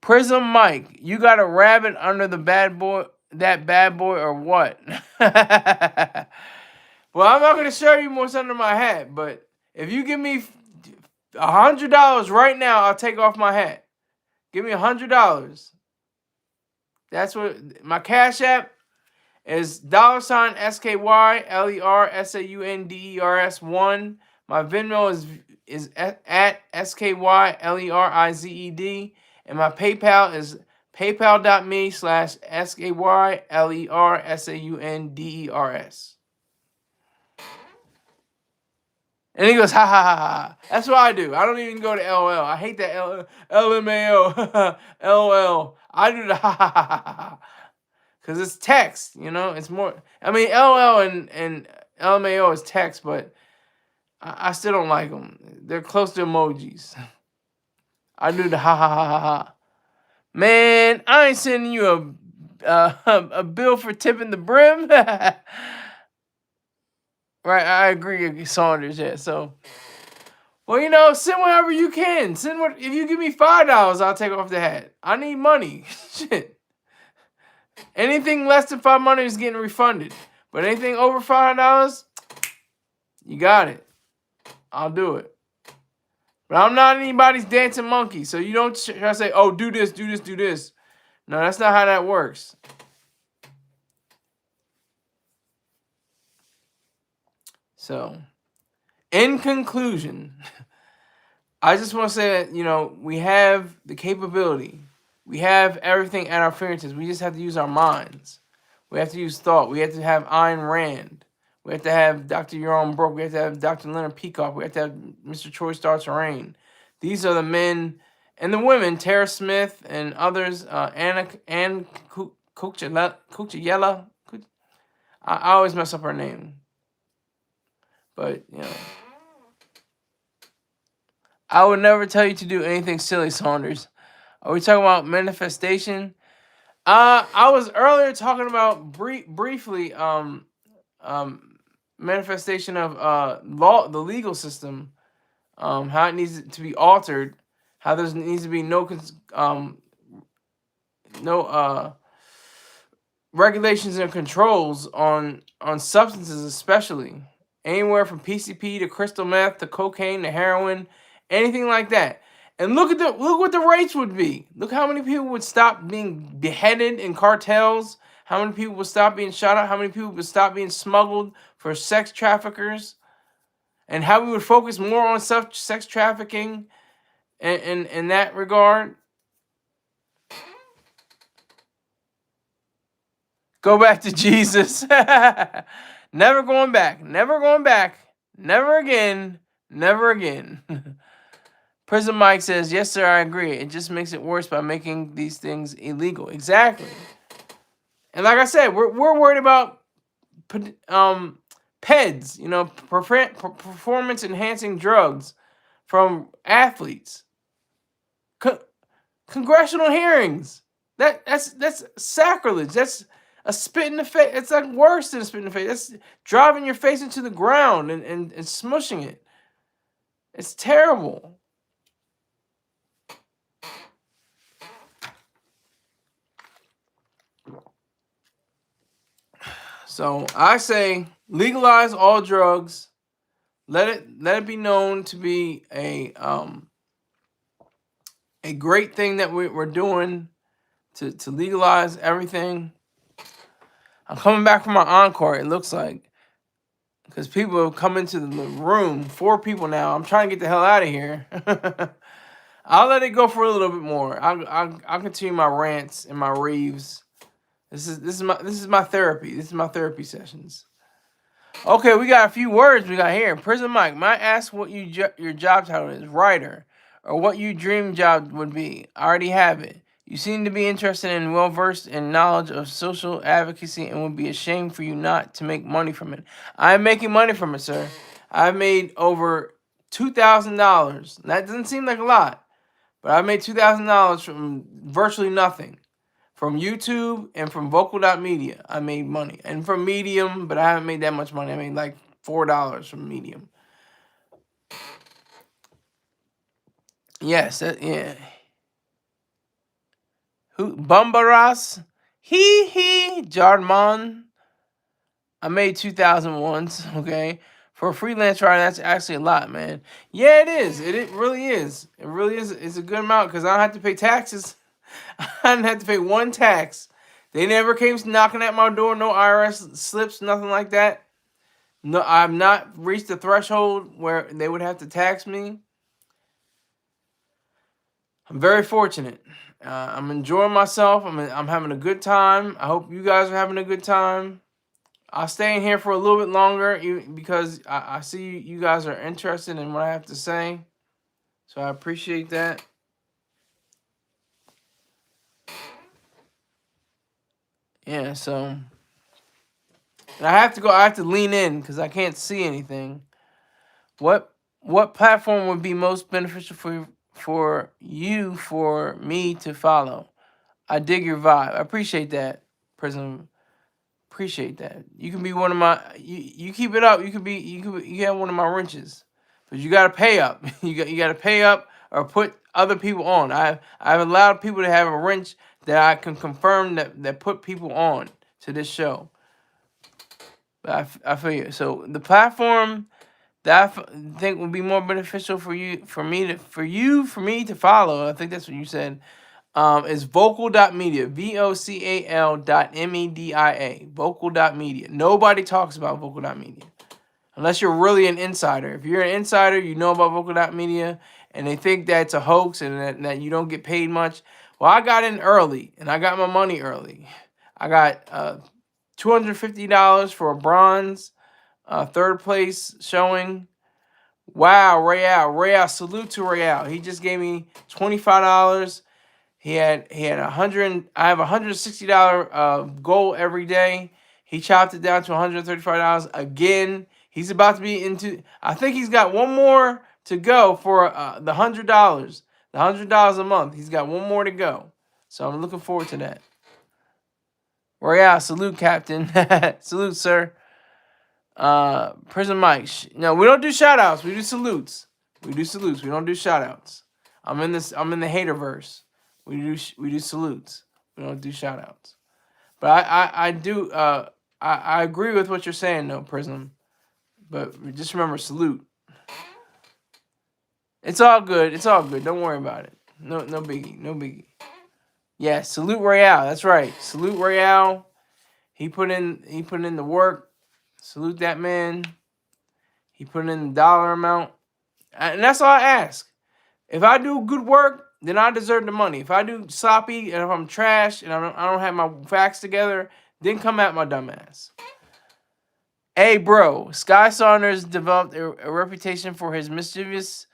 Prism Mike, you got a rabbit under that bad boy or what? Well, I'm not gonna show you what's under my hat, but if you give me $100 right now, I'll take off my hat. Give me $100. That's what my Cash App is $SKYLERSAUNDERS1. My Venmo is at SKYLERIZED. And my PayPal is paypal.me/SKYLERSAUNDERS. And he goes, ha ha ha ha. That's what I do. I don't even go to L.O.L. I hate that LMAO. L.O.L. I do the ha ha ha ha ha. Because it's text, you know? It's more, I mean, L.O.L. and LMAO is text, but I still don't like them. They're close to emojis. I do the ha ha ha ha ha. Man, I ain't sending you a bill for tipping the brim. Right, I agree, Saunders. Yeah, so, well, you know, send whatever you can. If you give me $5, I'll take off the hat. I need money. Shit. Anything less than $5 is getting refunded, but anything over $5, you got it. I'll do it. But I'm not anybody's dancing monkey, so you don't try to say, oh, do this, do this, do this. No, that's not how that works. So, in conclusion, I just want to say that, you know, we have the capability. We have everything at our fingertips. We just have to use our minds. We have to use thought. We have to have Ayn Rand. We have to have Dr. Jerome Brook. We have to have Dr. Leonard Peacock. We have to have Mr. Troy Star Terrain. These are the men and the women, Tara Smith and others, Anne Kuchayella. I always mess up her name. But, you know, I would never tell you to do anything silly, Saunders. Are we talking about manifestation? I was earlier talking about briefly manifestation of the legal system, how it needs to be altered, how there needs to be no regulations and controls on substances, especially anywhere from PCP to crystal meth to cocaine to heroin, anything like that. And look what the rates would be. Look how many people would stop being beheaded in cartels. How many people would stop being shot up? How many people would stop being smuggled for sex traffickers? And how we would focus more on sex trafficking in that regard. Go back to Jesus. Never going back. Never going back. Never again. Never again. Prison Mike says, yes, sir, I agree. It just makes it worse by making these things illegal. Exactly. And like I said, we're worried about PEDs, performance enhancing drugs from athletes. Congressional hearings. That's sacrilege. That's a spit in the face. It's like worse than a spit in the face. That's driving your face into the ground and smushing it. It's terrible. So I say legalize all drugs. Let it be known to be a great thing that we're doing to legalize everything. I'm coming back from my encore, it looks like. Because people have come into the room. 4 people now. I'm trying to get the hell out of here. I'll let it go for a little bit more. I'll continue my rants and my raves. This is my therapy. This is my therapy sessions. Okay, we got a few words we got here. Prison Mike, might ask what your job title is, writer, or what your dream job would be. I already have it. You seem to be interested and well-versed in knowledge of social advocacy and would be ashamed for you not to make money from it. I'm making money from it, sir. I've made over $2,000. That doesn't seem like a lot, but I made $2,000 from virtually nothing. From YouTube and from Vocal.media, I made money. And from Medium, but I haven't made that much money. I made like $4 from Medium. Yes, yeah. Who? Bumbaras? He Jardman. I made 2,000 once, okay? For a freelance writer, that's actually a lot, man. Yeah, it is. It really is. It really is. It's a good amount because I don't have to pay taxes. I didn't have to pay one tax. They never came knocking at my door. No IRS slips, nothing like that. No, I've not reached the threshold where they would have to tax me. I'm very fortunate. I'm enjoying myself. I'm having a good time. I hope you guys are having a good time. I'll stay in here for a little bit longer because I see you guys are interested in what I have to say. So I appreciate that. Yeah, so and I have to lean in because I can't see anything. What platform would be most beneficial for me to follow? I dig your vibe. I appreciate that, Prism. Appreciate that. You can be one of my you keep it up. You have one of my wrenches. But you gotta pay up. you gotta pay up or put other people on. I've allowed people to have a wrench that I can confirm that put people on to this show. But I feel you. So the platform that I think would be more beneficial for me to follow. I think that's what you said. Is vocal.media. VOCAL.MEDIA. Vocal.media. Nobody talks about vocal.media. Unless you're really an insider. If you're an insider, you know about vocal.media, and they think that's a hoax and that you don't get paid much. Well, I got in early, and I got my money early. I got $250 for a bronze third place showing. Wow, Royale, salute to Royale. He just gave me $25. He had $100. I have $160 goal every day. He chopped it down to $135 again. He's about to be into. I think he's got one more to go for the $100. The $100 a month. He's got one more to go. So I'm looking forward to that. Royale, salute, Captain. Salute, sir. Prison Mike. No, we don't do shout outs. We do salutes. We don't do shout outs. I'm in the haterverse. We do salutes. We don't do shout outs. But I do I agree with what you're saying though, Prism. But just remember, salute. It's all good. It's all good. Don't worry about it. No, no biggie. No biggie. Yeah, salute Royale. That's right. Salute Royale. He put in the work. Salute that man. He put in the dollar amount. And that's all I ask. If I do good work, then I deserve the money. If I do sloppy and if I'm trash and I don't have my facts together, then come at my dumb ass. Hey, bro. Sky Saunders developed a reputation for his mischievous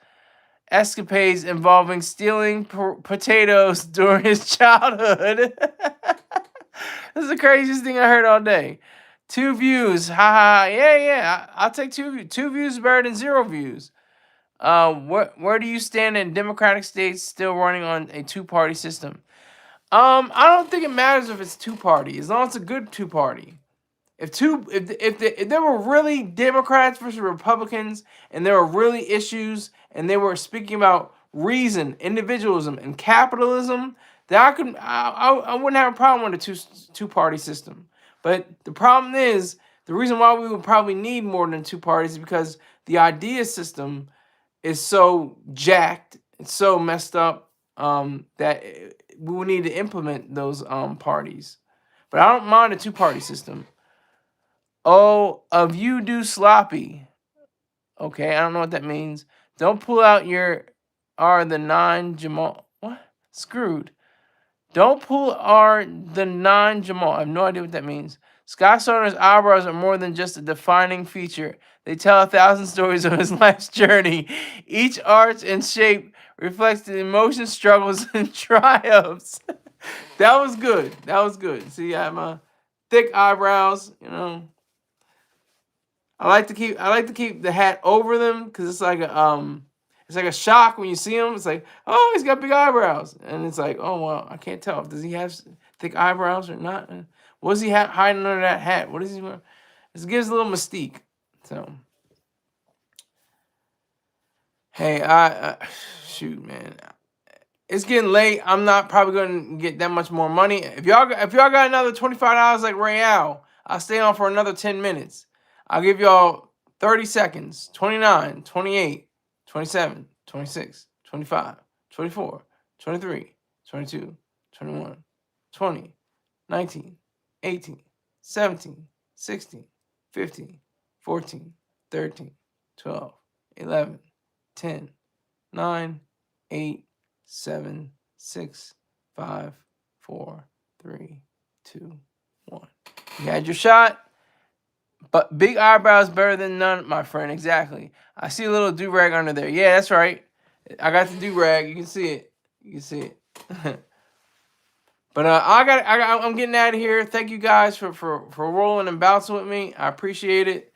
escapades involving stealing potatoes during his childhood. This is the craziest thing I heard all day. 2 views. Ha ha. Yeah. I'll take 2 views. 2 views is better than 0 views. Where do you stand in democratic states still running on a 2-party system? I don't think it matters if it's 2-party, as long as it's a good 2-party. If there were really Democrats versus Republicans, and there were really issues, and they were speaking about reason, individualism, and capitalism, then I wouldn't have a problem with a two-party system. But the problem is, the reason why we would probably need more than 2 parties is because the idea system is so jacked, it's so messed up, that we will need to implement those parties. But I don't mind a 2-party system. Oh, of you do sloppy. Okay, I don't know what that means. Don't pull out your the 9 Jamal. What? Screwed. Don't pull the 9 Jamal. I have no idea what that means. Scott Stoner's eyebrows are more than just a defining feature. They tell 1,000 stories of his life's journey. Each arch and shape reflects the emotions, struggles, and triumphs. That was good. That was good. See, I have my thick eyebrows, you know. I like to keep the hat over them because it's like a shock when you see him. It's like, oh, he's got big eyebrows, and it's like, oh well, I can't tell. Does he have thick eyebrows or not? What does he have hiding under that hat? What is he wearing? This gives a little mystique. So, hey, shoot, man, it's getting late. I'm not probably gonna get that much more money. If y'all got another $25 like Royale, I'll stay on for another 10 minutes. I'll give y'all 30 seconds. 29, 28, 27, 26, 25, 24, 23, 22, 21, 20, 19, 18, 17, 16, 15, 14, 13, 12, 11, 10, 9, 8, 7, 6, 5, 4, 3, 2, 1. You had your shot. But big eyebrows better than none, my friend. Exactly. I see a little do-rag under there. Yeah, that's right. I got the do-rag. You can see it. You can see it. But I'm getting out of here. Thank you guys for rolling and bouncing with me. I appreciate it.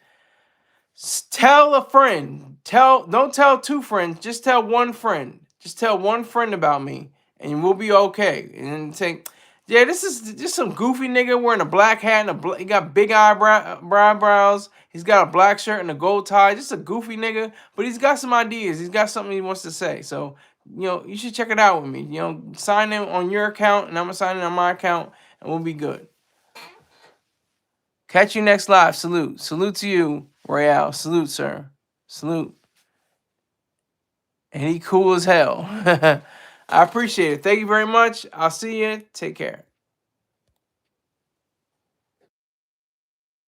Tell a friend. Don't tell 2 friends. Just tell 1 friend. Just tell 1 friend about me, and we'll be okay. And then say, yeah, this is just some goofy nigga wearing a black hat and he got big eyebrows. He's got a black shirt and a gold tie. Just a goofy nigga, but he's got some ideas. He's got something he wants to say. So, you should check it out with me. Sign in on your account, and I'm gonna sign in on my account, and we'll be good. Catch you next live. Salute. Salute to you, Royale. Salute, sir. Salute. And he cool as hell. I appreciate it. Thank you very much. I'll see you. Take care.